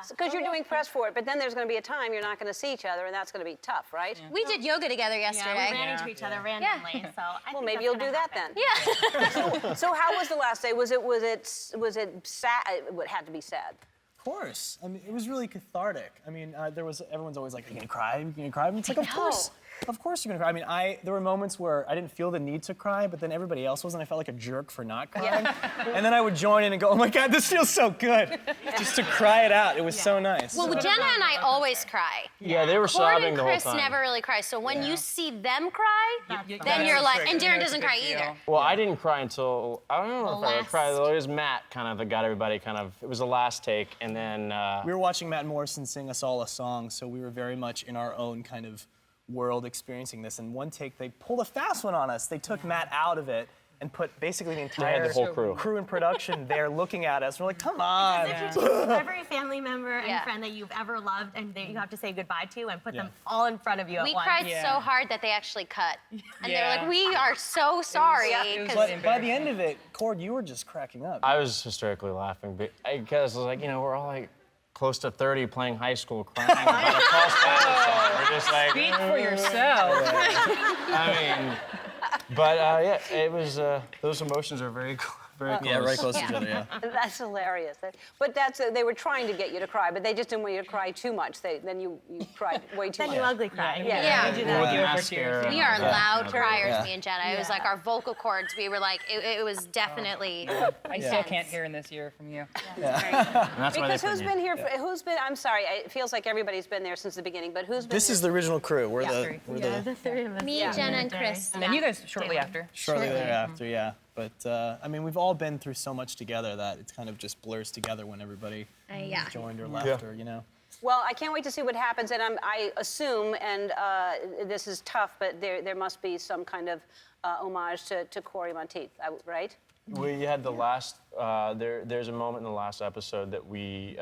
S1: Because you're doing press for it, but then there's going to be a time you're not going to see each other, and that's going to be tough, right?
S3: We did yoga together yesterday.
S8: Yeah, we ran into each other randomly, so I
S1: Well,
S8: think
S1: maybe
S8: that's
S1: you'll
S8: gonna
S1: do that
S8: happen.
S1: then.
S3: Yeah.
S1: So how was the last day? Was it sad? It had to be sad.
S7: Of course. I mean, it was really cathartic. I mean, everyone's always like, "Are you gonna cry? Are you gonna cry?" And it's like, of course you're gonna cry. I mean, there were moments where I didn't feel the need to cry, but then everybody else was, and I felt like a jerk for not crying. And then I would join in and go, "Oh my God, this feels so good," just to cry it out. It was so nice.
S3: Well, Jenna and I always cry.
S11: Yeah, they were
S3: Chord
S11: sobbing
S3: and
S11: the whole
S3: Chris
S11: time.
S3: never really cry. So when you see them cry, then you're like, and Darren doesn't cry either.
S11: Well, I didn't cry until, I don't know if I would cry, though. It was Matt that got everybody it was the last take, and then...
S7: We were watching Matt Morrison sing us all a song, so we were very much in our own kind of world experiencing this. And one take, they pulled a fast one on us. They took Matt out of it and put basically the entire
S11: the whole crew
S7: in production there looking at us. We're like, come on.
S8: If you take every family member and friend that you've ever loved and that you have to say goodbye to and put them all in front of you at
S3: We
S8: once.
S3: cried so hard that they actually cut. And they were like, we are so sorry.
S7: But by the end of it, Chord, you were just cracking up.
S11: I was hysterically laughing because, like, you know, we're all like close to 30 playing high school crying about a Paul Stanley song. We're just like...
S2: Speak for yourself.
S11: I mean... But yeah, it was. Those emotions are very,
S9: Very close.
S7: Yeah, right close to each other, yeah.
S1: That's hilarious. But they were trying to get you to cry, but they just didn't want you to cry too much. Then you cried way too
S8: Then
S1: much.
S8: you ugly cry.
S3: Yeah.
S8: We do
S9: Or
S8: that.
S9: the mascara.
S3: We are loud criers,
S7: Yeah.
S3: me and Jenna. It was like our vocal cords. We were like, it was definitely.
S2: I still can't hear in this year from you.
S9: And that's why they
S1: Because
S9: put
S1: who's
S9: you.
S1: been here? Who's been? I'm sorry. It feels like everybody's been there since the beginning. But who's been?
S7: This
S1: here?
S7: is the original crew. We're
S1: Yeah.
S8: The three of us.
S3: Me, Jenna, and Chris.
S2: And then you guys shortly after.
S7: shortly thereafter, yeah. But I mean, we've all been through so much together that it kind of just blurs together when everybody
S3: Yeah.
S7: joined or left, or you know.
S1: Well, I can't wait to see what happens, and I assume, and this is tough, but there must be some kind of homage to Cory Monteith, right?
S9: We had the last. There's a moment in the last episode that we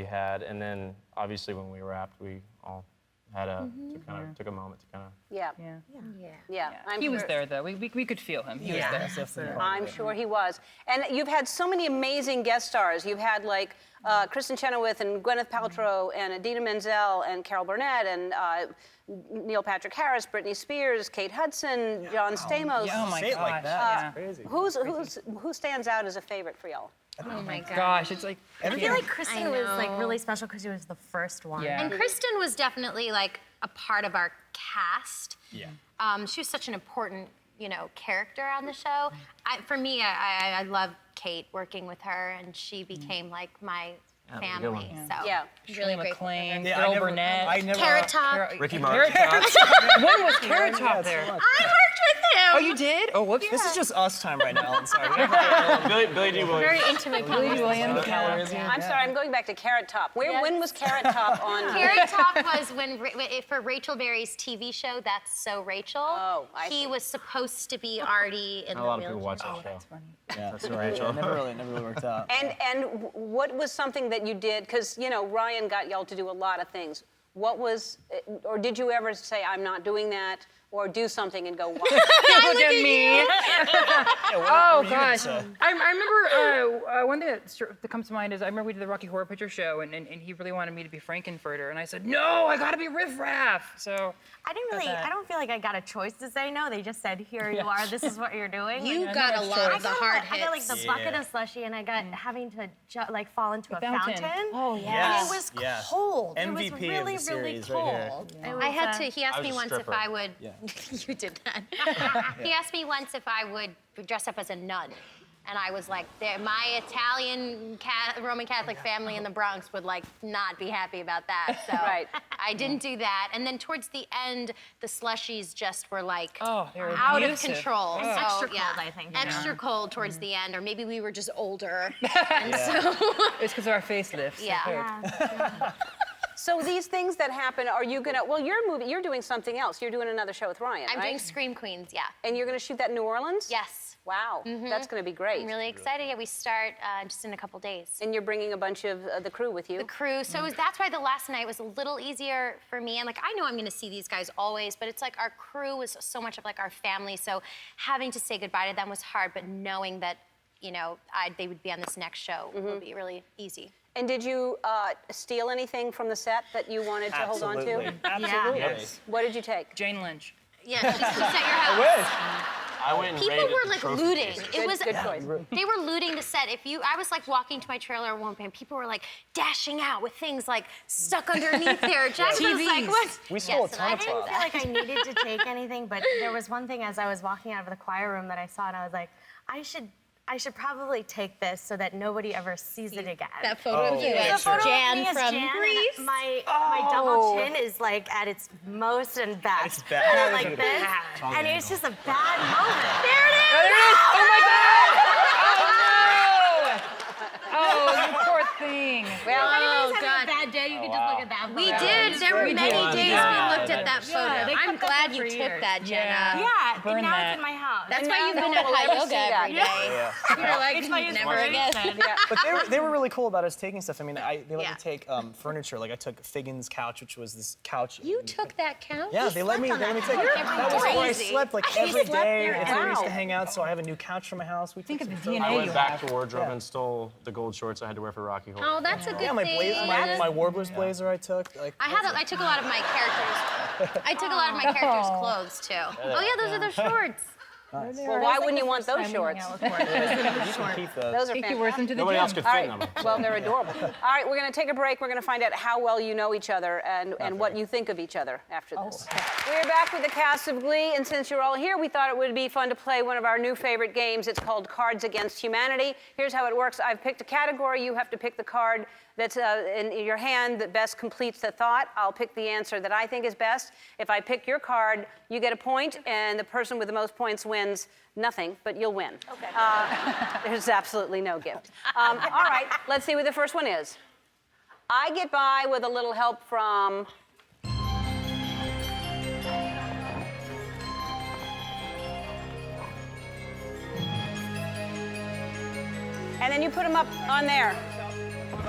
S9: had, and then obviously when we wrapped, we all had took a moment to kind of.
S1: Yeah. Yeah.
S2: He was there though. We could feel him. He was there.
S1: I'm sure he was. And you've had so many amazing guest stars. You've had like Kristen Chenoweth and Gwyneth Paltrow and Idina Menzel and Carol Burnett and Neil Patrick Harris, Britney Spears, Kate Hudson, John Stamos.
S2: Oh my
S7: Say it like
S2: gosh.
S7: that. It's crazy.
S1: Who stands out as a favorite for y'all?
S3: Oh my God.
S2: Gosh, it's like
S8: I feel like
S3: I
S8: Kristen was like
S3: know.
S8: really special because she was the first one.
S2: Yeah.
S3: And Kristen was definitely like a part of our cast.
S7: Yeah.
S3: She was such an important, character on the show. For me, I love Kate, working with her, and she became like my family. So
S1: Yeah.
S3: really grateful for her.
S2: McLean,
S7: Yeah,
S2: Carol Burnett.
S7: I never.
S3: Carrot Top.
S9: Ricky Martin.
S2: When was Carrot Top there?
S3: I worked with him.
S2: Oh, you did? Oh, whoops.
S7: This is just us time right now. Ellen. Sorry.
S9: Billy D. Williams.
S8: Very intimate conversation.
S1: I'm sorry, I'm going back to Carrot Top. When was Carrot Top on?
S3: Carrot Top was for Rachel Berry's TV show, That's So Rachel.
S1: Oh, I
S3: He
S1: see.
S3: was supposed to be Artie in
S9: A
S3: the
S9: lot of
S3: real
S9: people watch
S3: show.
S9: that show.
S7: Yeah.
S9: That's Rachel.
S7: Never really worked out.
S1: And what was something that you did? Because Ryan got y'all to do a lot of things. What was, or did you ever say, I'm not doing that, or do something and go, wow?
S2: Look at me. Oh gosh. I remember one thing that comes to mind is I remember we did the Rocky Horror Picture Show, and he really wanted me to be Frankenfurter, and I said no, I gotta be Riff Raff. So
S8: I don't feel like I got a choice to say no. They just said, here you are, this is what you're doing.
S3: You
S8: And
S3: got a lot of the hard
S8: I got like
S3: hits.
S8: the bucket of slushy, and I got having to fall into a
S2: fountain.
S8: fountain.
S2: Oh,
S8: And
S7: yes.
S8: it was
S7: Yes.
S8: cold. It was
S7: MVP of the
S8: really, really
S7: series right here.
S8: cold. It was,
S3: I had to. He asked
S9: I was
S3: me
S9: a
S3: once if
S9: stripper.
S3: I would. You did that. He asked me once if I would dress up as a nun, and I was like, my Italian Roman Catholic family in the Bronx would like not be happy about that. So
S1: Right.
S3: I didn't do that. And then towards the end, the slushies just were like
S2: they were
S3: out
S2: abusive.
S3: of control.
S2: Oh.
S3: So,
S8: extra cold,
S3: yeah,
S8: I think.
S3: extra cold towards the end, or maybe we were just older.
S2: it's because of our facelifts.
S3: Yeah.
S1: So these things that happen, are you gonna, well, you're doing something else. You're doing another show with Ryan,
S3: I'm
S1: right?
S3: doing Scream Queens. Yeah.
S1: And you're gonna shoot that in New Orleans?
S3: Yes.
S1: Wow, that's gonna be great.
S3: I'm really excited. Yeah, we start just in a couple days.
S1: And you're bringing a bunch of the crew with you?
S3: The crew. So that's why the last night was a little easier for me. And like, I know I'm gonna see these guys always, but it's like our crew was so much of like our family. So having to say goodbye to them was hard, but knowing that, they would be on this next show would be really easy.
S1: And did you steal anything from the set that you wanted to hold on to?
S7: Absolutely.
S2: Yes.
S1: What did you take?
S2: Jane Lynch.
S3: Yeah, just to set your house.
S9: I went and
S3: People
S9: raided
S3: were
S9: the
S3: like
S9: trophy
S3: looting.
S9: case.
S3: It was
S1: Good choice.
S3: They were looting the set. I was like walking to my trailer at one point, people were like dashing out with things like stuck underneath there. Jackson was like, what?
S7: We stole a
S3: Yes, and
S7: ton
S3: I
S7: of
S3: didn't
S7: props.
S8: I didn't feel like I needed to take anything, but there was one thing as I was walking out of the choir room that I saw, and I was like, I should probably take this so that nobody ever sees it again.
S3: That photo of you
S8: There's a
S3: as
S8: photo of me
S3: Jan
S8: as
S3: from
S8: Jan, and
S3: Greece.
S8: my double chin is like at its most and best.
S7: It's bad.
S8: And I'm like this, and it's just a bad moment.
S3: There it is.
S2: There it is! Oh my God! Oh no! Oh, you poor thing.
S3: Oh,
S8: Having
S3: God.
S8: a bad day, you can just look at that.
S3: We
S8: photo.
S3: did. There were many days we looked at that photo.
S8: they
S3: I'm
S8: kept that
S3: glad
S8: up
S3: you
S8: for
S3: took
S8: years.
S3: that, Jenna.
S8: Yeah,
S2: Burn
S8: and now
S2: that.
S8: it's in my house.
S3: That's why you've
S1: no
S3: been
S1: one
S3: at
S1: will
S3: high
S1: ever
S3: yoga
S1: see that.
S3: every day. You're like,
S8: It's my
S3: never again.
S8: inspiration.
S7: But they were really cool about us taking stuff. I mean, they let
S3: Yeah.
S7: me take furniture. Like I took Figgins' couch, which was this couch.
S3: You took that couch?
S7: Yeah, they let me take.
S3: You're
S7: That was where I
S3: crazy.
S7: slept like
S3: You
S7: every
S3: slept
S7: day.
S3: there?
S7: It's where we used to
S1: Wow.
S7: hang out. So I have a new couch for my house. We
S2: Think
S7: took
S2: of the
S7: some
S2: DNA
S9: I
S2: you
S9: went back
S2: have.
S9: to wardrobe and stole the gold shorts I had to wear for Rocky Horror.
S3: Oh, that's a good
S7: Yeah, my
S3: thing.
S7: my Warblers blazer I took. Like,
S3: I took a lot of my characters. I took a lot of my characters' clothes too. Oh yeah, those are their shorts.
S1: Well, why wouldn't you want those shorts?
S7: You can keep those.
S1: Those are
S2: Take you with them to the
S11: Nobody
S2: gym.
S11: else could
S1: All
S11: fit
S1: right.
S11: them.
S1: Well, they're adorable. All right, we're going to take a break. We're going to find out how well you know each other and what you think of each other after this. We're back with the cast of Glee, and since you're all here, we thought it would be fun to play one of our new favorite games. It's called Cards Against Humanity. Here's how it works. I've picked a category. You have to pick the card that's in your hand that best completes the thought. I'll pick the answer that I think is best. If I pick your card, you get a point, and the person with the most points wins nothing, but you'll win. Okay. There's absolutely no gift. All right, let's see what the first one is. I get by with a little help from... And then you put them up on there.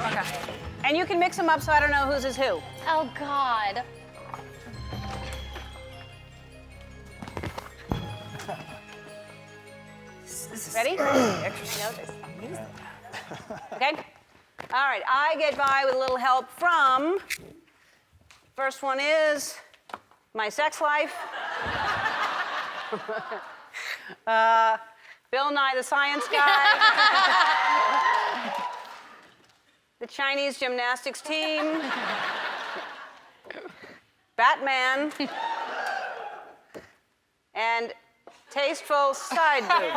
S1: Okay. And you can mix them up so I don't know whose is who.
S3: Oh, God.
S1: Ready? Okay. All right, I get by with a little help from... First one is my sex life. Bill Nye the Science Guy. The Chinese gymnastics team. Batman. And tasteful side boob.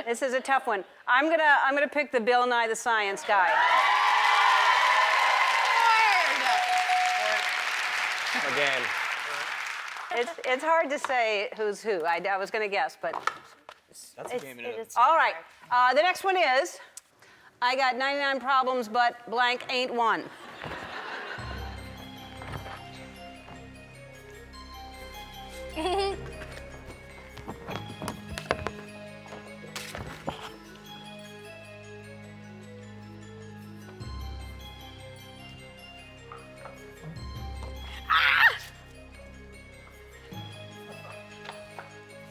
S1: This is a tough one. I'm gonna pick the Bill Nye the Science Guy.
S11: Again.
S1: It's hard to say who's who. I was gonna guess, but
S7: That's a game in it.
S1: all right. The next one is, I got 99 problems, but blank ain't one.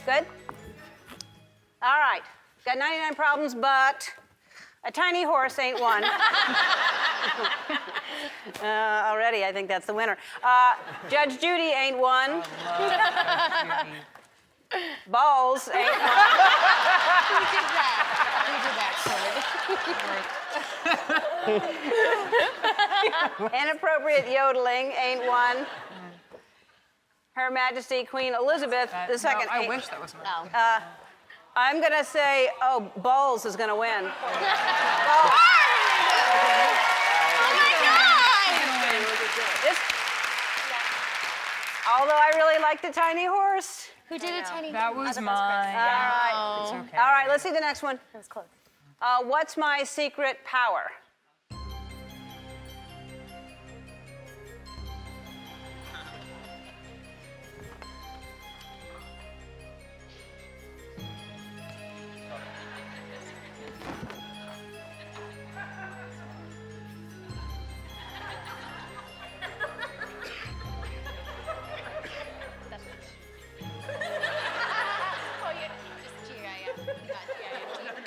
S1: Good? All right. Got 99 problems, but a tiny horse ain't one. Already, I think that's the winner. Judge Judy ain't one. Balls ain't one.
S3: Who did that?
S1: Inappropriate yodeling ain't one. Her Majesty Queen Elizabeth II.
S2: I wish that was mine.
S3: No.
S1: I'm gonna say, oh, Balls is gonna win.
S3: Oh, my God!
S1: Although I really like the tiny horse.
S3: Who did a tiny...
S2: That was mine.
S1: All right.
S2: It's okay.
S1: All right, let's see the next one.
S3: That was close.
S1: What's my secret power?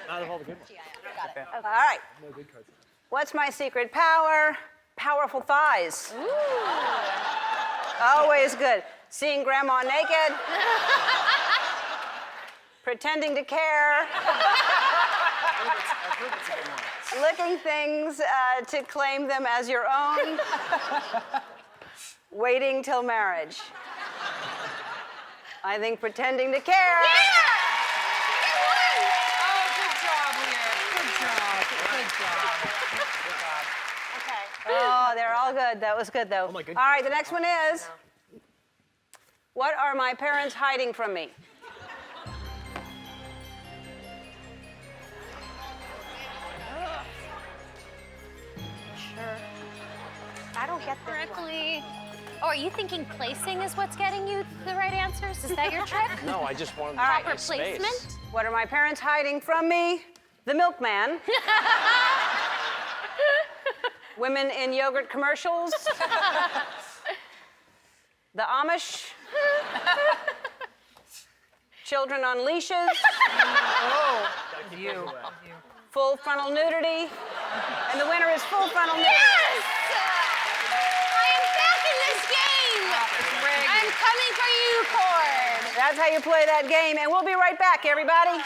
S7: Out of all the good ones.
S1: All right. What's my secret power? Powerful thighs. Ooh. Always good. Seeing grandma naked. Pretending to care. Licking things to claim them as your own. Waiting till marriage. I think pretending to care. Oh, they're all good. That was good, though.
S7: Oh, my good.
S1: All right, the next one is, what are my parents hiding from me?
S8: Sure. I don't get this one.
S3: Correctly. Oh, are you thinking placing is what's getting you the right answers? Is that your trick?
S11: No, I just wanted
S1: right.
S3: Proper
S11: space.
S3: placement?
S1: What are my parents hiding from me? The milkman. Women in yogurt commercials. The Amish. Children on leashes.
S2: You.
S1: Full frontal nudity. And the winner is Full Frontal Nudity.
S3: Yes! I am back in this game. I'm coming for you, Chord.
S1: That's how you play that game. And we'll be right back, everybody.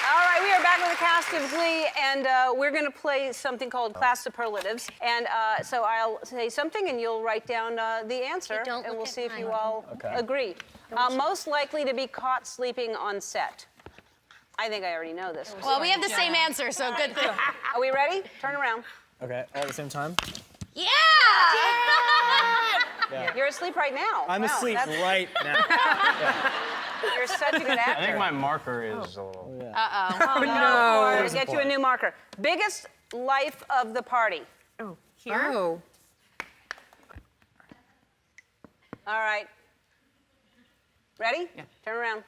S1: All right, we are back with the cast of Glee, and we're going to play something called Class Superlatives. And so I'll say something, and you'll write down the answer,
S3: Okay,
S1: and we'll see if you all agree. Most likely to be caught sleeping on set. I think I already know this.
S3: Well, we have the same answer, so good thing.
S1: Are we ready? Turn around.
S7: Okay, all at the same time?
S3: Yeah!
S1: You're asleep right now.
S7: I'm
S1: Wow,
S7: asleep
S1: that's-
S7: right now.
S1: You're such a good actor.
S9: I think my marker is a little.
S1: Oh, no. We'll get you a new marker. Biggest life of the party.
S8: Oh, here?
S2: Oh.
S1: All right. Ready? Yeah. Turn around.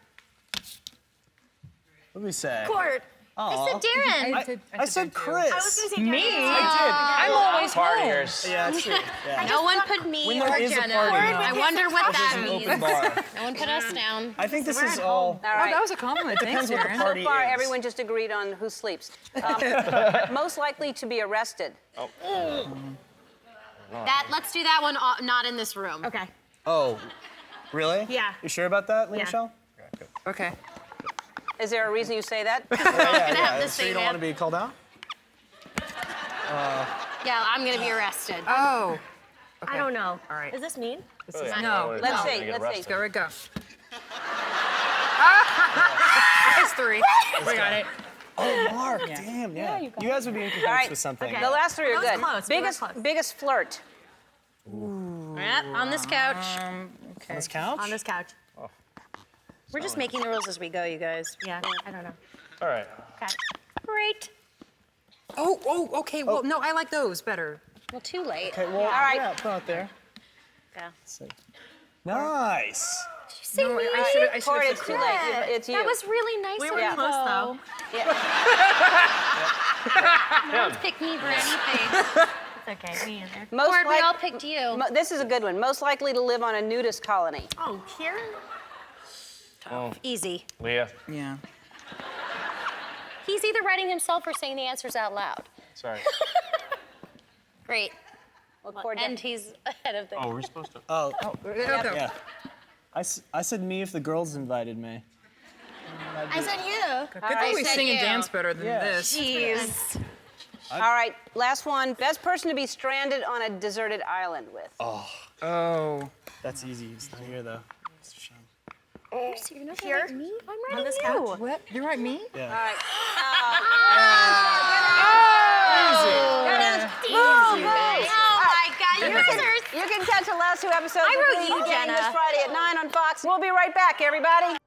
S7: What did we say?
S3: Chord. I said Darren.
S7: I said Chris.
S8: I was gonna say
S2: Me?
S8: Darren.
S2: I'm always home.
S9: Partiers.
S7: Yeah, that's true. Yeah.
S3: No one put me
S7: When
S3: or
S7: there is a
S3: Jenna.
S7: party,
S3: I wonder what
S7: This is
S3: that
S7: an
S3: means.
S7: open bar.
S3: No one put us down.
S7: I think this is all.
S1: All right.
S2: That was a compliment. Thanks,
S7: Depends what the
S2: Darren.
S7: party
S1: So far,
S7: is.
S1: everyone just agreed on who sleeps. Most likely to be arrested.
S3: Let's do that one not in this room.
S8: Okay.
S7: Oh, really?
S8: Yeah.
S7: You sure about that, Lea
S8: Yeah.
S7: Michele?
S2: Okay.
S1: Is there a reason you say that?
S3: gonna have the
S7: So you
S3: same
S7: don't want to be called out?
S3: Yeah, I'm gonna be arrested.
S2: Oh.
S8: I don't know.
S2: All right.
S8: Is this mean?
S2: No.
S1: Let's
S3: No.
S1: see. Let's see.
S2: Go, right, go. It's 3. We got it.
S7: Oh, Mark, damn, yeah. You guys would be in
S1: All
S7: connection
S1: right.
S7: with something.
S1: The last three are
S8: That was
S1: good.
S8: close. We were
S1: Biggest,
S8: close.
S1: biggest flirt.
S3: Yep, on this couch.
S7: On this couch?
S8: On this couch.
S3: We're just making the rules as we go, you guys.
S8: Yeah, I don't know.
S9: All right.
S8: Okay.
S3: Great.
S2: Oh, okay. Well, no, I like those better.
S3: Well, too late.
S7: Okay, well,
S1: right.
S7: yeah, put it there.
S3: Yeah.
S7: Nice.
S2: No, I should have.
S1: Chord, it's too late. It's you.
S3: That was really nice
S8: We
S3: of
S8: were
S3: you.
S8: close, though.
S3: Don't pick me for anything.
S8: It's okay, me either.
S1: Most
S3: Chord, we
S1: like-
S3: all picked you.
S1: This is a good one. Most likely to live on a nudist colony.
S8: Oh, here?
S3: Easy.
S9: Leah.
S2: Yeah.
S3: He's either writing himself or saying the answers out loud.
S9: Sorry.
S3: Great.
S1: Well, Chord,
S3: And he's ahead of the.
S9: Oh, we're supposed to.
S7: Oh,
S2: There go.
S7: yeah. I said me if the girls invited me.
S3: I said you.
S2: Good thing we
S3: said
S2: sing and
S3: you.
S2: dance better than
S7: Yeah.
S2: this.
S3: Jeez.
S1: All right, last one. Best person to be stranded on a deserted island with.
S2: Oh.
S7: That's easy. It's not here, though. It's a shame.
S3: So you're not
S8: Here?
S3: gonna write me? I'm
S8: On
S3: writing
S8: this
S3: you.
S8: couch?
S2: What? You write me?
S1: All
S7: Yeah.
S1: right.
S3: Oh my God, you guys are.
S1: You can catch the last 2 episodes
S3: I
S1: of
S3: wrote
S1: Glee
S3: you,
S1: beginning
S3: Jenna.
S1: this Friday at 9 on Fox. We'll be right back, everybody.